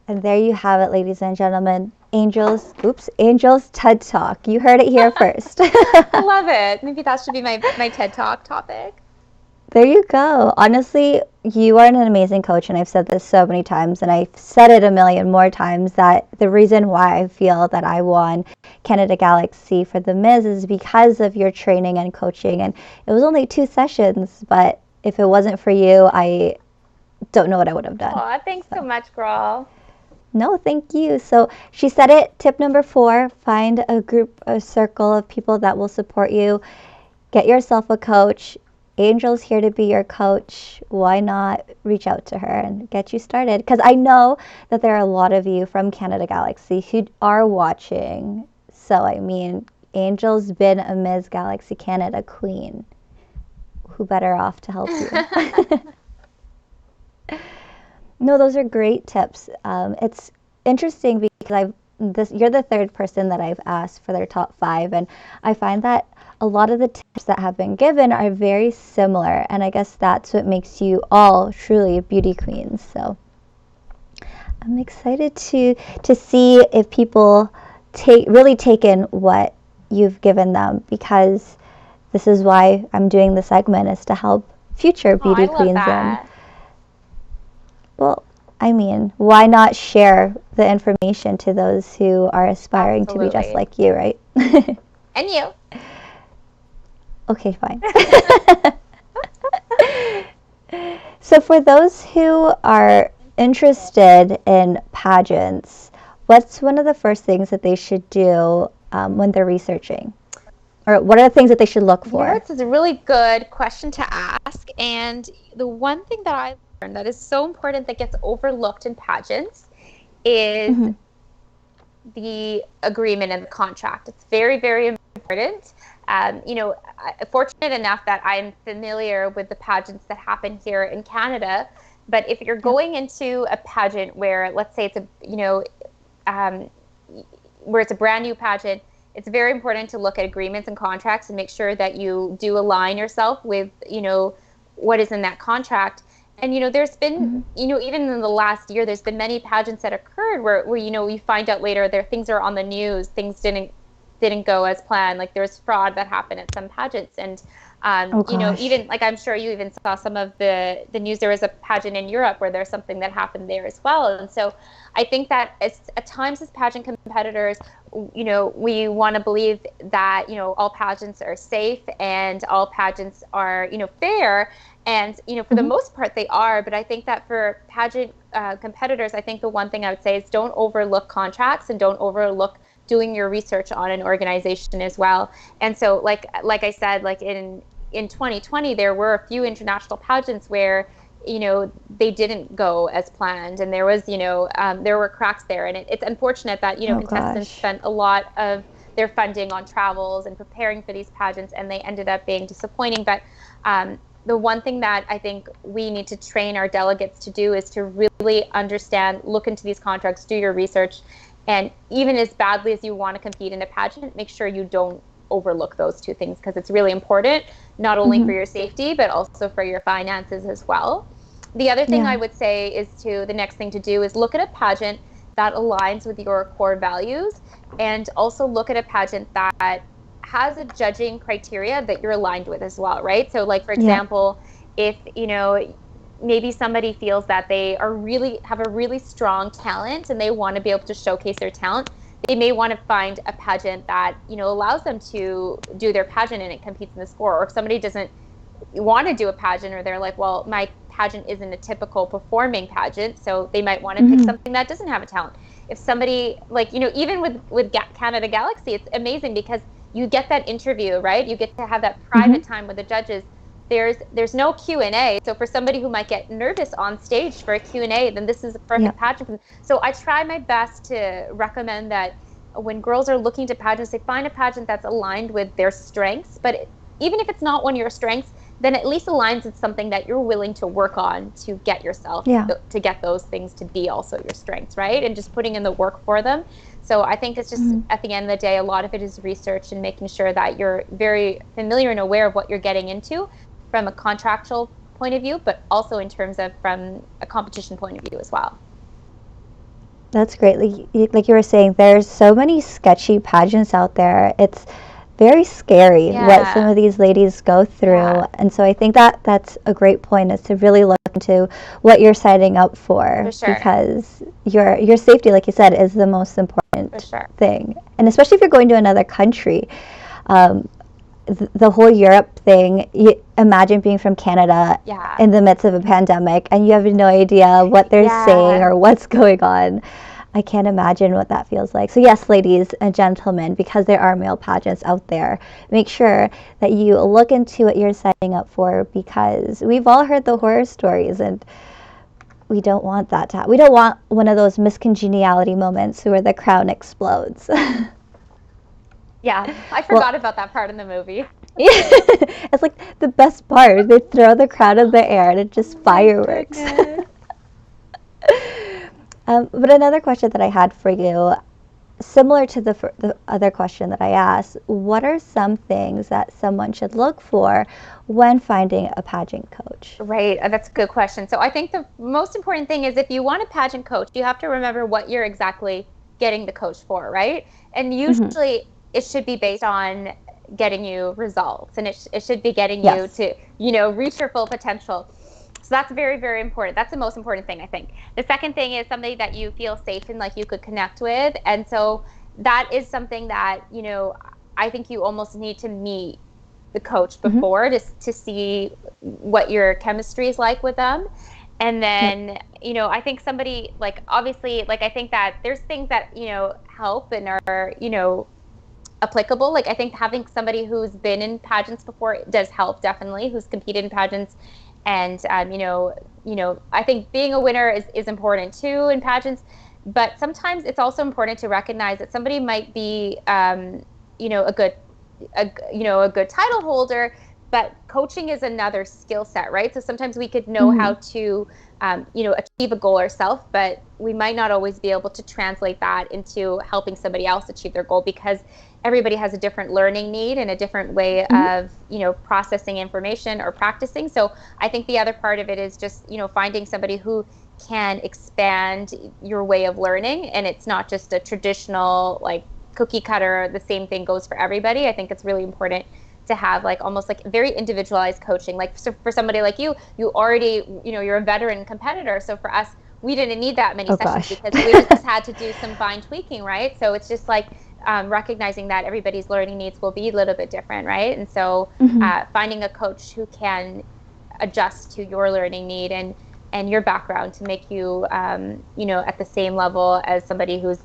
B: And there you have it, ladies and gentlemen. Angel's TED Talk. You heard it here first.
A: I love it. Maybe that should be my TED Talk topic.
B: There you go. Honestly, you are an amazing coach, and I've said this so many times, and I've said it a million more times, that the reason why I feel that I won Canada Galaxy for the Ms. is because of your training and coaching. And it was only 2 sessions, but if it wasn't for you, I don't know what I would have done.
A: Aw, thanks so much, girl.
B: No, thank you. So she said it, tip number 4, find a circle of people that will support you. Get yourself a coach. Angel's here to be your coach. Why not reach out to her and get you started? Because I know that there are a lot of you from Canada Galaxy who are watching. So, Angel's been a Ms. Galaxy Canada queen. Who better off to help you? No, those are great tips. It's interesting because you're the 3rd person that I've asked for their top 5, and I find that a lot of the tips that have been given are very similar, and I guess that's what makes you all truly beauty queens. So I'm excited to see if people really take in what you've given them, because this is why I'm doing the segment, is to help future beauty queens.
A: That.
B: Well, why not share the information to those who are aspiring
A: Absolutely.
B: to be just like you, right?
A: And you.
B: Okay, fine. So for those who are interested in pageants, what's one of the first things that they should do when they're researching? Or what are the things that they should look for?
A: This is a really good question to ask. And the one thing that I learned that is so important that gets overlooked in pageants is the agreement and the contract. It's very, very important. Fortunate enough that I'm familiar with the pageants that happen here in Canada. But if you're going into a pageant where, let's say it's where it's a brand new pageant, it's very important to look at agreements and contracts and make sure that you do align yourself with, what is in that contract. And, there's been, even in the last year, there's been many pageants that occurred where we find out later things are on the news, things didn't go as planned. Like there's fraud that happened at some pageants. And, even like, I'm sure you even saw some of the news. There was a pageant in Europe where there's something that happened there as well. And so I think that at times as pageant competitors, we want to believe that, all pageants are safe and all pageants are, fair. And, for the most part, they are. But I think that for pageant competitors, I think the one thing I would say is don't overlook contracts and don't overlook doing your research on an organization as well. And so, like I said, like in 2020, there were a few international pageants where, they didn't go as planned. And there was, there were cracks there. And it's unfortunate that, contestants spent a lot of their funding on travels and preparing for these pageants, and they ended up being disappointing. But the one thing that I think we need to train our delegates to do is to really understand, look into these contracts, do your research, and even as badly as you want to compete in a pageant, make sure you don't overlook those two things, because it's really important, not only for your safety, but also for your finances as well. The other thing I would say is the next thing to do is look at a pageant that aligns with your core values, and also look at a pageant that has a judging criteria that you're aligned with as well, right? So like, for example, if, maybe somebody feels that they have a really strong talent and they want to be able to showcase their talent, they may want to find a pageant that, allows them to do their pageant and it competes in the score. Or if somebody doesn't want to do a pageant, or they're like, well, my pageant isn't a typical performing pageant, so they might want to pick something that doesn't have a talent. If somebody, like, even with Canada Galaxy, it's amazing because you get that interview, right? You get to have that private time with the judges. There's no Q&A. So for somebody who might get nervous on stage for a Q&A, then this is a perfect pageant. So I try my best to recommend that when girls are looking to pageants, they find a pageant that's aligned with their strengths. But even if it's not one of your strengths, then at least aligns with something that you're willing to work on to get yourself, to get those things to be also your strengths, right? And just putting in the work for them. So I think it's just, at the end of the day, a lot of it is research and making sure that you're very familiar and aware of what you're getting into from a contractual point of view, but also in terms of from a competition point of view as well.
B: That's great. Like you were saying, there's so many sketchy pageants out there. It's very scary what some of these ladies go through. And so I think that's a great point, is to really look into what you're signing up for, because your safety, like you said, is the most important thing. And especially if you're going to another country. The whole Europe thing, imagine being from Canada in the midst of a pandemic and you have no idea what they're saying or what's going on. I can't imagine what that feels like. So yes, ladies and gentlemen, because there are male pageants out there, make sure that you look into what you're signing up for, because we've all heard the horror stories and we don't want that to happen. We don't want one of those miscongeniality moments where the crown explodes.
A: Yeah, I forgot about that part in the movie.
B: It's like the best part. They throw the crown in the air and it's just fireworks. But another question that I had for you, similar to the other question that I asked, what are some things that someone should look for when finding a pageant coach?
A: Right, that's a good question. So I think the most important thing is, if you want a pageant coach, you have to remember what you're exactly getting the coach for, right? And usually it should be based on getting you results, and it should be getting you to, reach your full potential. So that's very, very important. That's the most important thing, I think. The second thing is somebody that you feel safe and like you could connect with. And so that is something that, I think you almost need to meet the coach before to see what your chemistry is like with them. And then, I think somebody, like, obviously, like, I think that there's things that, help and are, applicable. Like, I think having somebody who's been in pageants before does help, definitely, who's competed in pageants. And, I think being a winner is important too in pageants. But sometimes it's also important to recognize that somebody might be, a good title holder, but coaching is another skill set, right? So sometimes we could know how to, achieve a goal ourselves, but we might not always be able to translate that into helping somebody else achieve their goal, because everybody has a different learning need and a different way of, processing information or practicing. So I think the other part of it is just, finding somebody who can expand your way of learning, and it's not just a traditional like cookie cutter, the same thing goes for everybody. I think it's really important to have like almost like very individualized coaching. Like, so for somebody like you already, you're a veteran competitor. So for us, we didn't need that many sessions because we just had to do some fine tweaking, right? So it's just like recognizing that everybody's learning needs will be a little bit different, right? And so finding a coach who can adjust to your learning need and your background to make you, at the same level as somebody who's,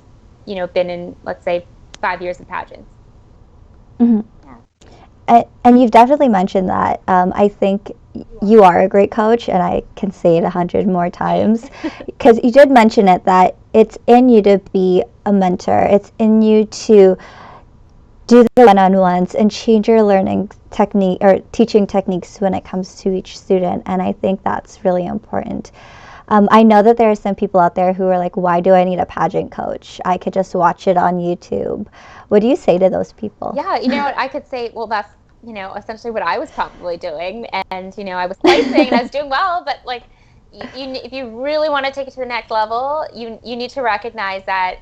A: been in, let's say, 5 years of pageants.
B: And you've definitely mentioned that. I think you are a great coach, and I can say it 100 more times, because you did mention it, that it's in you to be a mentor. It's in you to do the one-on-ones and change your learning technique or teaching techniques when it comes to each student. And I think that's really important. I know that there are some people out there who are like, why do I need a pageant coach? I could just watch it on YouTube. What do you say to those people?
A: Yeah, what I could say, well, that's, essentially what I was probably doing. And, I was placing and I was doing well, but like, if you really want to take it to the next level, you need to recognize that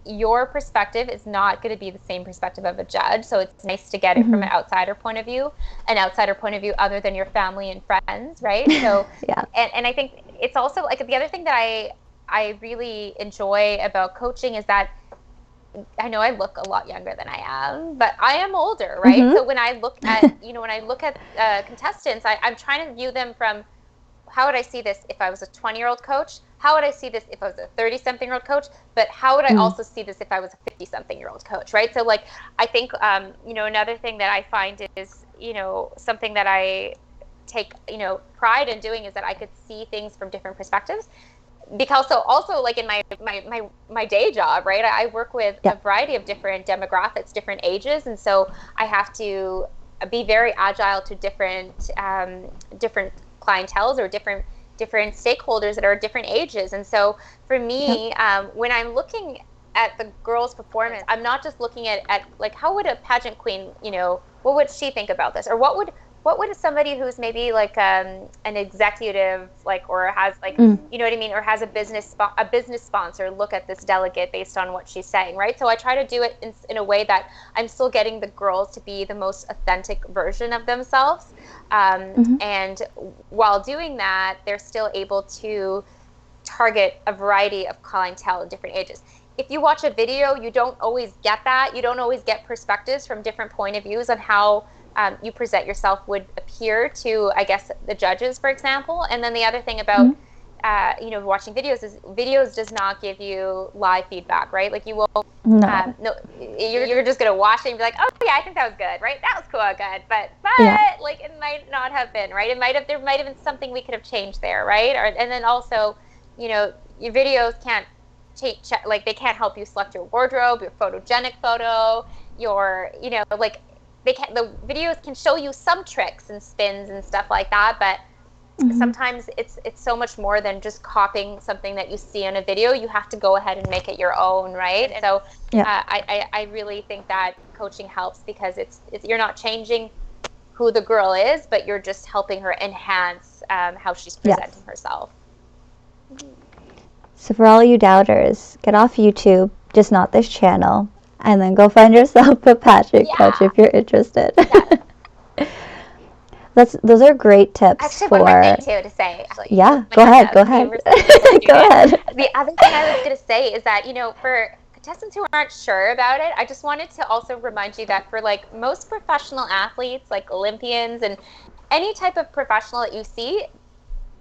A: your perspective is not going to be the same perspective of a judge. So it's nice to get it from an outsider point of view other than your family and friends, right? So
B: yeah.
A: And I think it's also like the other thing that I really enjoy about coaching is that I know I look a lot younger than I am, but I am older, right? So when I look at contestants, I'm trying to view them from, how would I see this if I was a 20-year-old coach? How would I see this if I was a 30-something-year-old coach? But how would I also see this if I was a 50-something-year-old coach, right? So like, I think, another thing that I find is, something that I take, pride in doing is that I could see things from different perspectives. Because also like in my day job, right, I work with a variety of different demographics, different ages. And so I have to be very agile to different clienteles or different stakeholders that are different ages. And so for me, when I'm looking at the girls' performance, I'm not just looking at like, how would a pageant queen, what would she think about this? Or what would somebody who's maybe like an executive, like, or has like, you know what I mean, or has a business sponsor look at this delegate based on what she's saying, right? So I try to do it in a way that I'm still getting the girls to be the most authentic version of themselves. And while doing that, they're still able to target a variety of clientele in different ages. If you watch a video, you don't always get that. You don't always get perspectives from different point of views on how you present yourself would appear to, I guess, the judges, for example. And then the other thing about, watching videos is videos does not give you live feedback, right? Like you will, you're just going to watch it and be like, oh yeah, I think that was good, right? That was cool, good. But like it might not have been, right? There might have been something we could have changed there, right? And then also, your videos can't like they can't help you select your wardrobe, your photogenic photo, the videos can show you some tricks and spins and stuff like that, but sometimes it's so much more than just copying something that you see in a video. You have to go ahead and make it your own, right? And so I really think that coaching helps because it's you're not changing who the girl is, but you're just helping her enhance how she's presenting herself.
B: So for all you doubters, get off YouTube, just not this channel, and then go find yourself a pageant coach if you're interested. Those are great tips.
A: Actually, one more thing too to say. Actually,
B: go ahead. Go ahead.
A: The other thing I was going to say is that, for contestants who aren't sure about it, I just wanted to also remind you that for like most professional athletes, like Olympians and any type of professional that you see,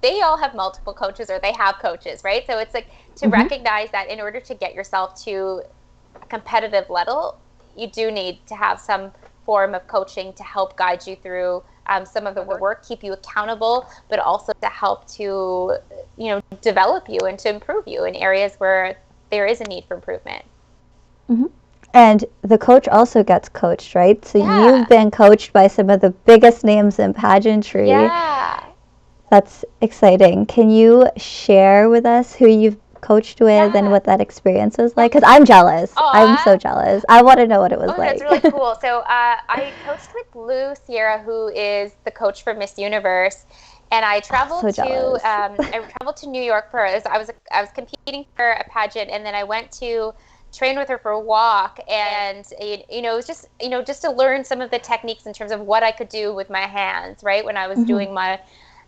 A: they all have multiple coaches or they have coaches, right? So it's like to recognize that in order to get yourself to a competitive level, you do need to have some form of coaching to help guide you through some of the work, keep you accountable, but also to help to, develop you and to improve you in areas where there is a need for improvement.
B: Mm-hmm. And the coach also gets coached, right? So
A: Yeah.
B: you've been coached by some of the biggest names in pageantry.
A: Yeah.
B: That's exciting. Can you share with us who you've coached with and what that experience was like? Because I'm jealous.
A: Aww.
B: I'm so jealous. I want to know what it was like.
A: That's really cool. So I coached with Lou Sierra, who is the coach for Miss Universe. And I traveled I traveled to New York for I was competing for a pageant, and then I went to train with her for a walk, and it was just just to learn some of the techniques in terms of what I could do with my hands, right, when I was doing my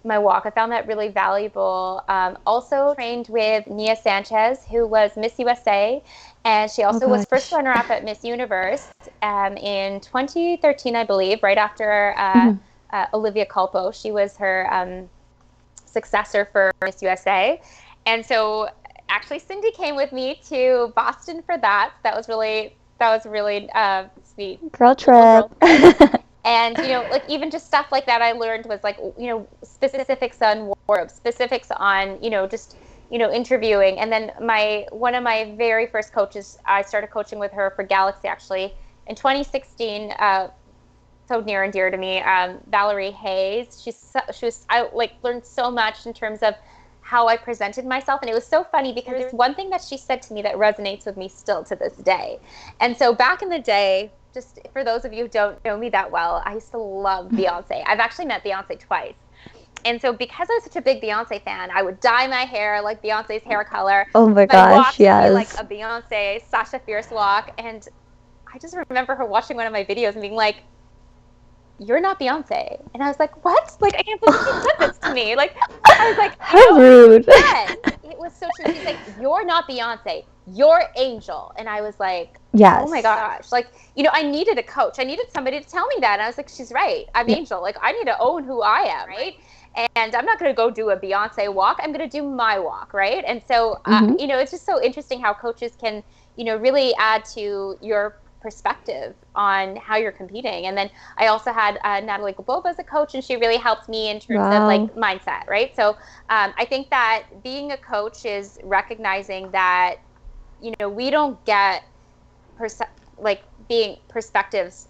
A: walk. I found that really valuable. Also trained with Nia Sanchez, who was Miss USA, and she also was first runner-up at Miss Universe in 2013, I believe, right after Olivia Culpo. She was her successor for Miss USA. And so actually Cindy came with me to Boston for that. That was really sweet.
B: Girl trip.
A: And, like even just stuff like that I learned was like, specifics on wardrobe, specifics on, just, interviewing. And then one of my very first coaches, I started coaching with her for Galaxy actually in 2016, so near and dear to me, Valerie Hayes. I learned so much in terms of how I presented myself. And it was so funny because there's one thing that she said to me that resonates with me still to this day. And so back in the day, just for those of you who don't know me that well, I used to love Beyonce. I've actually met Beyonce twice. And so because I was such a big Beyonce fan, I would dye my hair like Beyonce's hair color.
B: Oh my gosh, yes.
A: Be like a Beyonce, Sasha Fierce walk. And I just remember her watching one of my videos and being like, "You're not Beyonce." And I was like, "What?" Like, I can't believe she said this to me. Like, I was like,
B: how rude.
A: Yes, it was so true. She's like, "You're not Beyonce. You're Angel." And I was like,
B: yes.
A: Oh my gosh. Like, I needed a coach. I needed somebody to tell me that. And I was like, she's right. I'm Angel. Like, I need to own who I am, right? And I'm not going to go do a Beyonce walk. I'm going to do my walk, right? And so, it's just so interesting how coaches can, really add to your perspective on how you're competing. And then I also had Natalie Gabova as a coach, and she really helped me in terms of like mindset, right? So I think that being a coach is recognizing that, we don't get being perspectives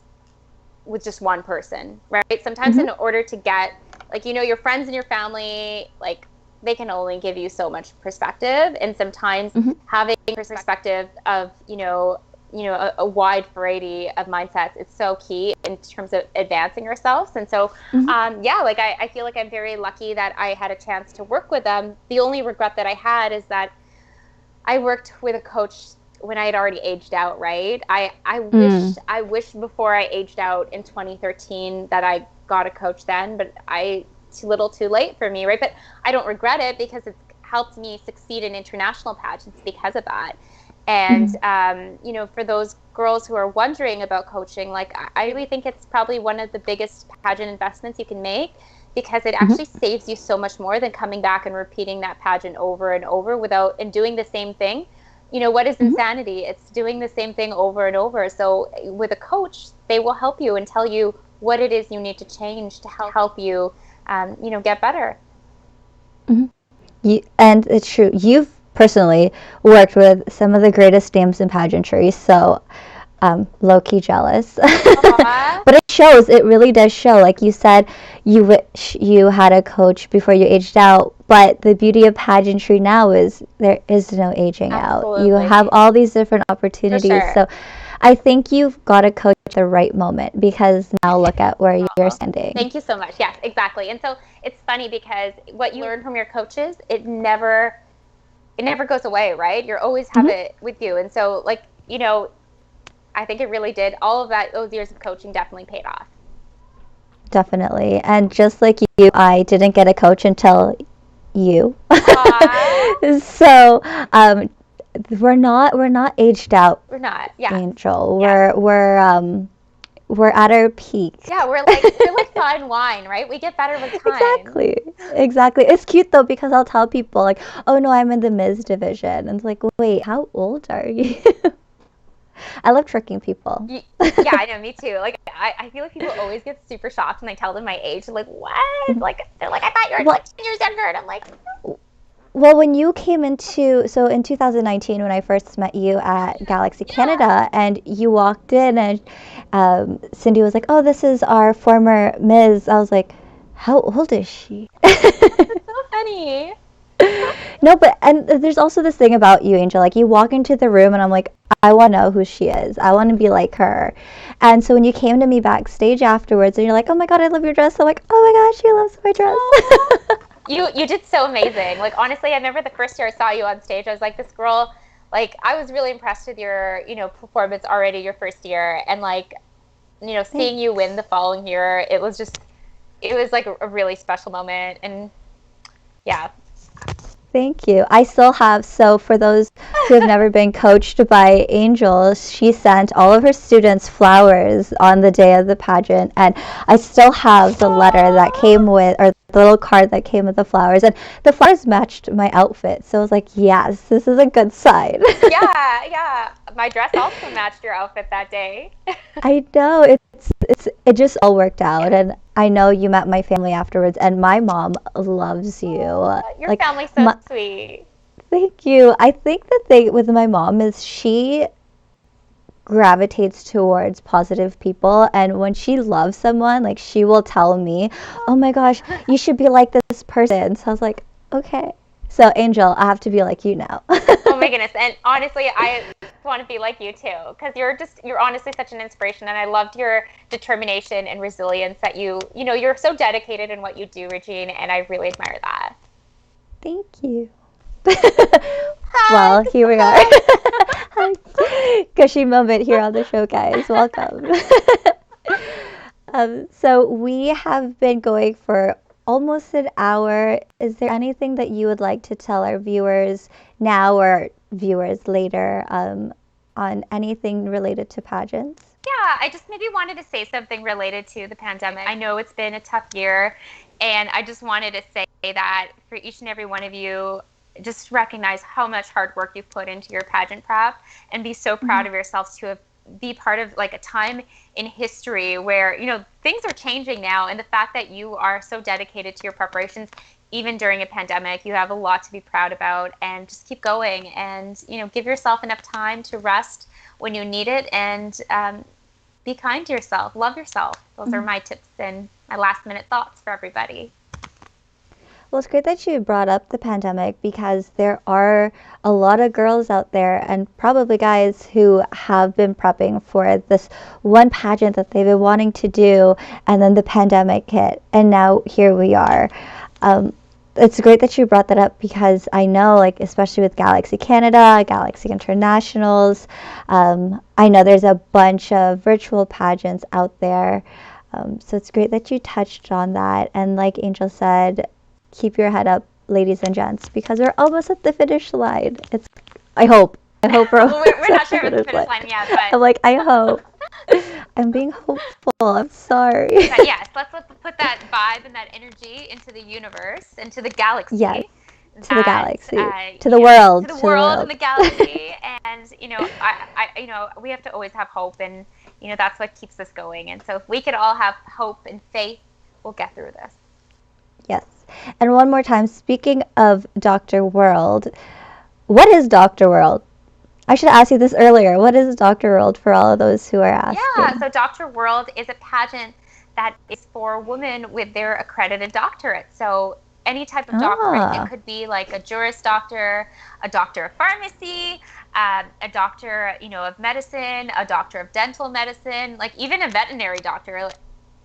A: with just one person, right? Sometimes in order to get your friends and your family, like they can only give you so much perspective, and sometimes having perspective of a wide variety of mindsets is so key in terms of advancing yourselves. And so I feel like I'm very lucky that I had a chance to work with them. The only regret that I had is that I worked with a coach when I had already aged out, right? I wish before I aged out in 2013 that I got a coach then, but too little too late for me, right? But I don't regret it because it's helped me succeed in international pageants because of that. And, for those girls who are wondering about coaching, like I really think it's probably one of the biggest pageant investments you can make, because it actually saves you so much more than coming back and repeating that pageant over and over and doing the same thing. What is insanity? It's doing the same thing over and over. So with a coach, they will help you and tell you what it is you need to change to help you, get better.
B: And it's true. You've personally worked with some of the greatest names in pageantry, so low-key jealous. But it shows. It really does show. Like you said, you wish you had a coach before you aged out, but the beauty of pageantry now is there is no aging out. You have all these different opportunities. So I think you've got a coach at the right moment, because now look at where you're standing.
A: Thank you so much. Yes, exactly. And so it's funny because what you learn from your coaches, it never goes away, right? You always have it with you. And so I think it really did. All of those years of coaching definitely paid off.
B: Definitely. And just like you, I didn't get a coach until you. So we're not aged out.
A: We're not. Yeah.
B: Angel. Yeah. We're at our peak.
A: Yeah, we're like fine wine, right? We get better with time.
B: Exactly. It's cute though, because I'll tell people like, "Oh no, I'm in the Ms. division," and it's like, "Wait, how old are you?" I love tricking people.
A: Yeah, I know, me too. Like, I feel like people always get super shocked when I tell them my age. They're like, what? Like, they're like, I thought you were 10 years younger. And I'm like, no.
B: Well, when you came so in 2019, when I first met you at Galaxy Canada, and you walked in, and Cindy was like, "Oh, this is our former Ms." I was like, "How old is she?"
A: That's so funny.
B: No, and there's also this thing about you, Angel. Like, you walk into the room, and I'm like, I want to know who she is. I want to be like her. And so when you came to me backstage afterwards, and you're like, "Oh my God, I love your dress," I'm like, "Oh my gosh, she loves my dress."
A: You did so amazing. Like, honestly, I remember the first year I saw you on stage, I was like, this girl, like, I was really impressed with your, performance already your first year. And like, seeing you win the following year, it was like a really special moment. And yeah.
B: Thank you. I still have, so for those who have never been coached by Angel, she sent all of her students flowers on the day of the pageant, and I still have the letter that came with, or the little card that came with the flowers, and the flowers matched my outfit, so I was like, yes, this is a good sign.
A: Yeah. My dress also matched your outfit that day.
B: I know, it just all worked out, and I know you met my family afterwards, and my mom loves you.
A: Your family's so sweet.
B: Thank you. I think the thing with my mom is she gravitates towards positive people, and when she loves someone, like, she will tell me, "Oh my gosh, you should be like this person." So I was like, okay. So Angel, I have to be like you now.
A: Oh my goodness. And honestly, I want to be like you too, because you're honestly such an inspiration, and I loved your determination and resilience that you're so dedicated in what you do, Regine, and I really admire that.
B: Thank you. Well, here we are. Gushy moment here on the show, guys. Welcome. So we have been going for almost an hour. Is there anything that you would like to tell our viewers now, or viewers later, on anything related to pageants?
A: Yeah, I just maybe wanted to say something related to the pandemic. I know it's been a tough year, and I just wanted to say that for each and every one of you, just recognize how much hard work you've put into your pageant prep, and be so proud of yourselves to be part of like a time in history where things are changing now, and the fact that you are so dedicated to your preparations even during a pandemic, you have a lot to be proud about. And just keep going, and give yourself enough time to rest when you need it, and be kind to yourself, love yourself. Those are my tips and my last minute thoughts for everybody.
B: Well, it's great that you brought up the pandemic, because there are a lot of girls out there, and probably guys, who have been prepping for this one pageant that they've been wanting to do, and then the pandemic hit, and now here we are. It's great that you brought that up, because I know, like, especially with Galaxy Canada, Galaxy Internationals, I know there's a bunch of virtual pageants out there. So it's great that you touched on that. And like Angel said, keep your head up, ladies and gents, because we're almost at the finish line. I hope we're
A: not sure about the finish line yet, but
B: I'm like, I hope. I'm being hopeful. I'm sorry.
A: But yes, let's put that vibe and that energy into the universe, into the galaxy.
B: Yes, to the galaxy, to the world,
A: to the world and the galaxy. And we have to always have hope, and that's what keeps us going. And so if we could all have hope and faith, we'll get through this.
B: Yes. And one more time, speaking of Dr. World, what is Dr. World? I should ask you this earlier. What is Dr. World, for all of those who are asking?
A: Yeah, so Dr. World is a pageant that is for women with their accredited doctorate. So any type of doctorate, it could be like a Juris Doctor, a Doctor of Pharmacy, a Doctor, of Medicine, a Doctor of Dental Medicine, like even a veterinary doctor,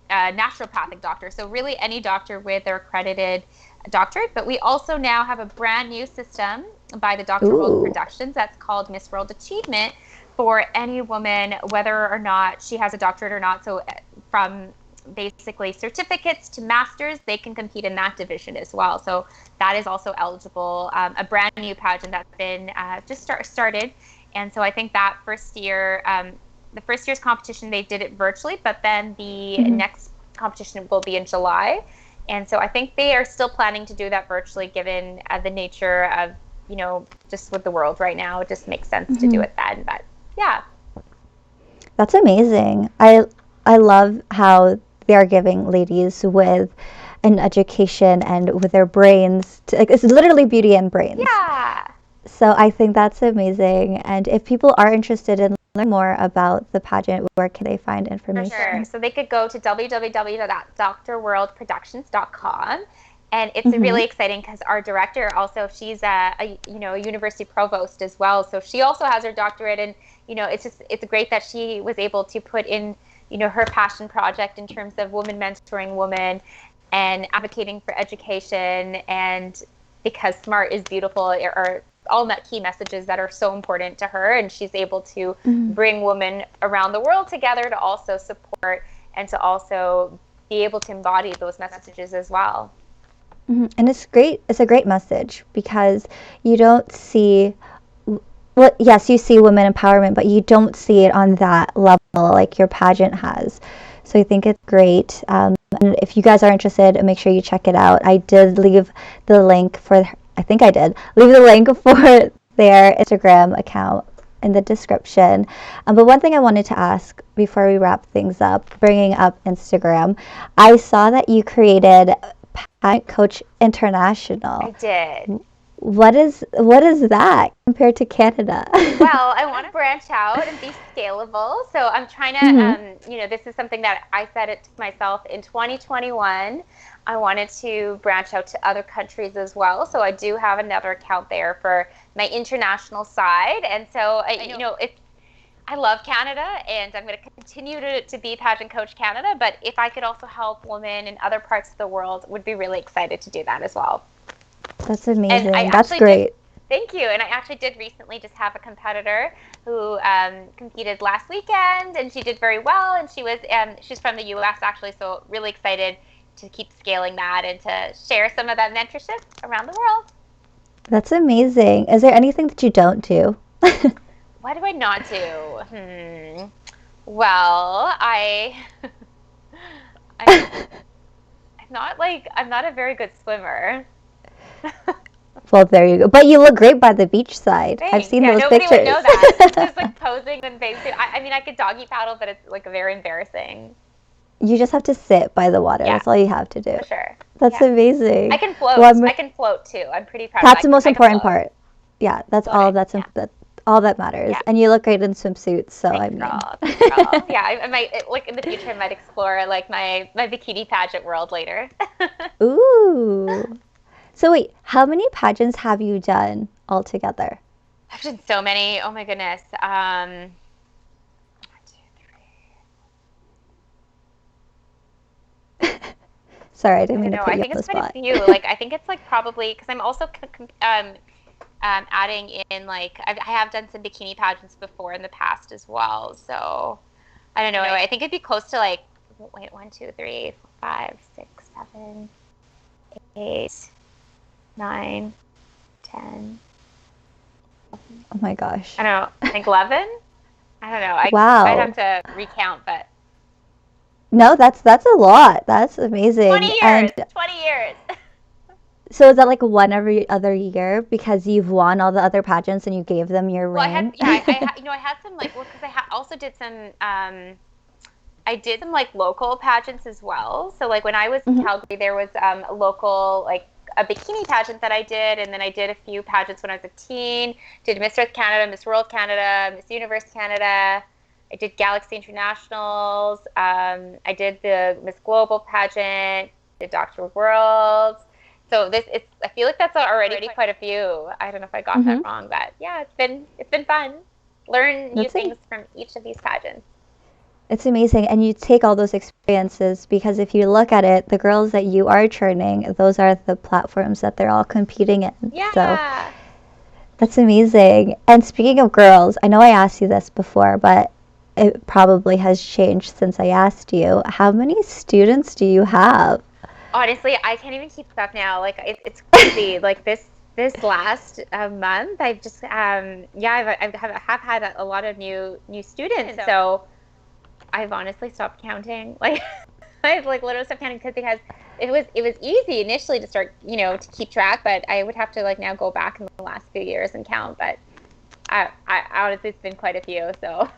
A: naturopathic doctor. So really any doctor with their accredited doctorate. But we also now have a brand new system by the Dr. World Productions that's called Miss World Achievement, for any woman, whether or not she has a doctorate or not. So from basically certificates to masters, they can compete in that division as well. So that is also eligible. A brand new pageant that's been just started. And so I think that first year, the first year's competition, they did it virtually, but then the next competition will be in July. And so I think they are still planning to do that virtually, given the nature of, just with the world right now. It just makes sense to do it then. But yeah.
B: That's amazing. I love how they're giving ladies with in education and with their brains. Like, it's literally beauty and brains.
A: Yeah.
B: So I think that's amazing. And if people are interested in learning more about the pageant, where can they find information?
A: For sure. So they could go to www.drworldproductions.com. And it's really exciting because our director also, she's a university provost as well. So she also has her doctorate, and it's great that she was able to put in her passion project in terms of women mentoring women and advocating for education, and because smart is beautiful are all key messages that are so important to her, and she's able to bring women around the world together to also support and to also be able to embody those messages as well.
B: And it's great. It's a great message because you don't see, well, yes, you see women empowerment, but you don't see it on that level like your pageant has. So I think it's great. And if you guys are interested, make sure you check it out. I did leave the link for, I think I did leave the link for their Instagram account in the description. But one thing I wanted to ask before we wrap things up, bringing up Instagram, I saw that you created Pageant Coach International.
A: I did.
B: What is that compared to Canada?
A: Well, I want to branch out and be scalable. So I'm trying to, this is something that I said it to myself in 2021. I wanted to branch out to other countries as well. So I do have another account there for my international side. And so, I love Canada, and I'm going to continue to be Pageant Coach Canada. But if I could also help women in other parts of the world, would be really excited to do that as well.
B: That's amazing. That's great.
A: Thank you. And I actually did recently just have a competitor who competed last weekend, and she did very well. And she's from the U.S. actually, so really excited to keep scaling that and to share some of that mentorship around the world.
B: That's amazing. Is there anything that you don't do?
A: What do I not do? Well, I'm not a very good swimmer.
B: Well, there you go. But you look great by the beach side.
A: Thanks.
B: I've seen those
A: nobody
B: pictures.
A: Would know that. Just like posing and basically, I could doggy paddle, but it's like very embarrassing.
B: You just have to sit by the water. Yeah. That's all you have to do.
A: For sure.
B: That's amazing.
A: I can float. Well, I can float too. I'm pretty proud.
B: That's the most important part. Yeah, that's all. That's all that matters. Yeah. And you look great in swimsuits. So
A: Thanks, girl. Yeah, I might in the future. I might explore like my bikini pageant world later.
B: Ooh. So wait, how many pageants have you done altogether?
A: I've done so many. Oh my goodness. 1, 2, 3.
B: Sorry, I didn't mean to put you on the spot.
A: I think it's quite a few. Like I think it's like probably because I'm also adding in like I have done some bikini pageants before in the past as well. So I don't know. I think it'd be close to like 1, 2, 3, 4, 5, 6, 7, 8, 9, 10.
B: Oh my gosh.
A: I don't know. I think 11. I don't know.
B: Wow.
A: I'd have to recount, but.
B: No, that's a lot. That's amazing.
A: 20 years.
B: And
A: 20 years.
B: So is that like one every other year because you've won all the other pageants and you gave them your ring?
A: I had some like because I also did some. I did some like local pageants as well. So like when I was in Calgary, there was a local like a bikini pageant that I did, and then I did a few pageants when I was a teen. Did Miss Earth Canada, Miss World Canada, Miss Universe Canada. I did Galaxy Internationals. I did the Miss Global pageant. Did Dr. World. So I feel like that's already quite a few. I don't know if I got that wrong, but yeah, it's been fun. Learn new things from each of these pageants.
B: It's amazing. And you take all those experiences because if you look at it, the girls that you are training, those are the platforms that they're all competing in.
A: Yeah.
B: So that's amazing. And speaking of girls, I know I asked you this before, but it probably has changed since I asked you. How many students do you have?
A: Honestly, I can't even keep up now. Like it's crazy. Like this last month, I've just I've had a lot of new students. So I've honestly stopped counting. Like I've like literally stopped counting because it was easy initially to start to keep track, but I would have to like now go back in the last few years and count. But I honestly it's been quite a few. So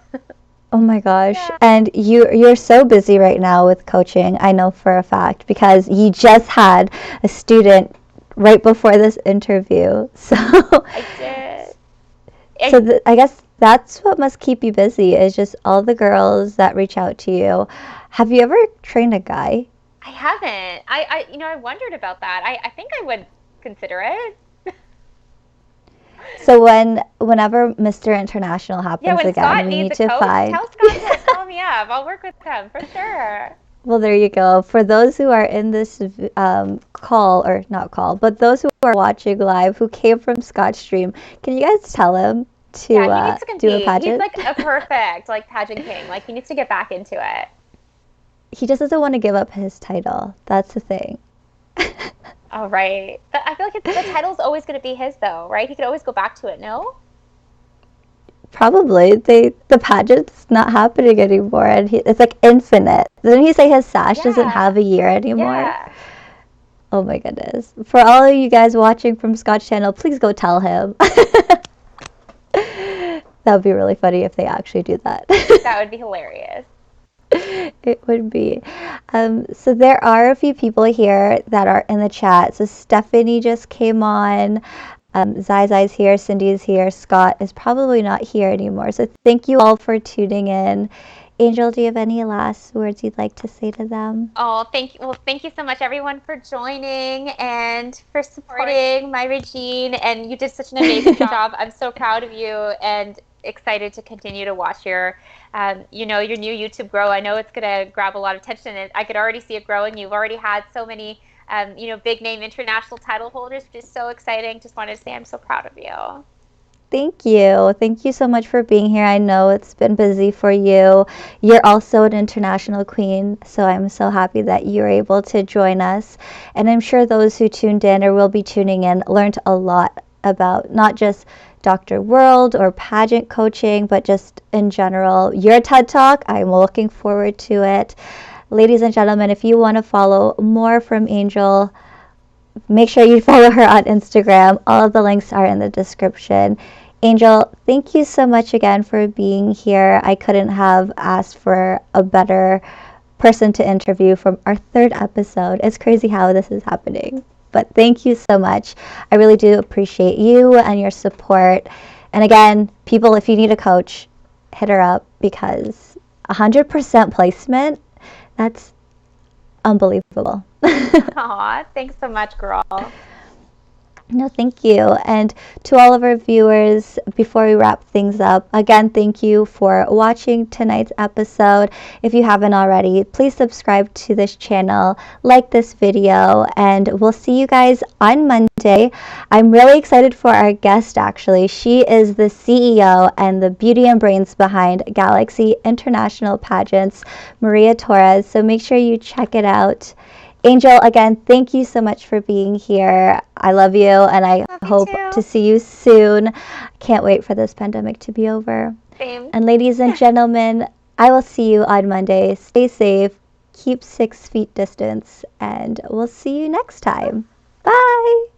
B: Oh my gosh.
A: Yeah.
B: And you're so busy right now with coaching, I know for a fact, because you just had a student right before this interview. So
A: I did.
B: So I guess that's what must keep you busy is just all the girls that reach out to you. Have you ever trained a guy?
A: I haven't. I wondered about that. I think I would consider it.
B: So whenever Mr. International happens again, we need to find.
A: Tell Scott to call me up. I'll work with him for sure.
B: Well, there you go. For those who are in this call, or not call, but those who are watching live who came from Scott's stream, can you guys tell him to
A: he needs to compete.
B: Do a pageant?
A: He's like a perfect pageant king. He needs to get back into it.
B: He just doesn't want to give up his title. That's the thing.
A: Oh, right. But I feel like the title's always going to be his, though, right? He could always go back to it, no?
B: Probably. The pageant's not happening anymore, and it's like infinite. Didn't he say his sash doesn't have a year anymore?
A: Yeah.
B: Oh my goodness. For all of you guys watching from Scott's channel, please go tell him. That would be really funny if they actually do that.
A: That would be hilarious.
B: It would be. So there are a few people here that are in the chat. So Stephanie just came on. Zai's here. Cindy's here. Scott is probably not here anymore. So thank you all for tuning in. Angel, do you have any last words you'd like to say to them?
A: Oh, thank you. Well, thank you so much, everyone, for joining and for supporting my Regine. And you did such an amazing job. I'm so proud of you and excited to continue to watch your new YouTube grow. I know it's going to grab a lot of attention, and I could already see it growing. You've already had so many, big name international title holders, which is so exciting. Just wanted to say I'm so proud of you.
B: Thank you. Thank you so much for being here. I know it's been busy for you. You're also an international queen, so I'm so happy that you're able to join us. And I'm sure those who tuned in or will be tuning in learned a lot about not just Dr. World or pageant coaching, but just in general. Your TED Talk, I'm looking forward to it. Ladies and gentlemen, if you want to follow more from Angel, make sure you follow her on Instagram. All of the links are in the description. Angel, thank you so much again for being here. I couldn't have asked for a better person to interview from our 3rd episode. It's crazy how this is happening. But thank you so much. I really do appreciate you and your support. And again, people, if you need a coach, hit her up, because 100% placement, that's unbelievable.
A: Aw, thanks so much, girl.
B: No, thank you. And to all of our viewers, before we wrap things up, again, thank you for watching tonight's episode. If you haven't already, please subscribe to this channel, like this video, and we'll see you guys on Monday. I'm really excited for our guest, actually. She is the CEO and the beauty and brains behind Galaxy International Pageants, Maria Torres. So make sure you check it out. Angel, again, thank you so much for being here. I love you, and I hope to see you soon. Can't wait for this pandemic to be over.
A: Same.
B: And ladies and gentlemen, I will see you on Monday. Stay safe, keep 6 feet distance, and we'll see you next time. Bye.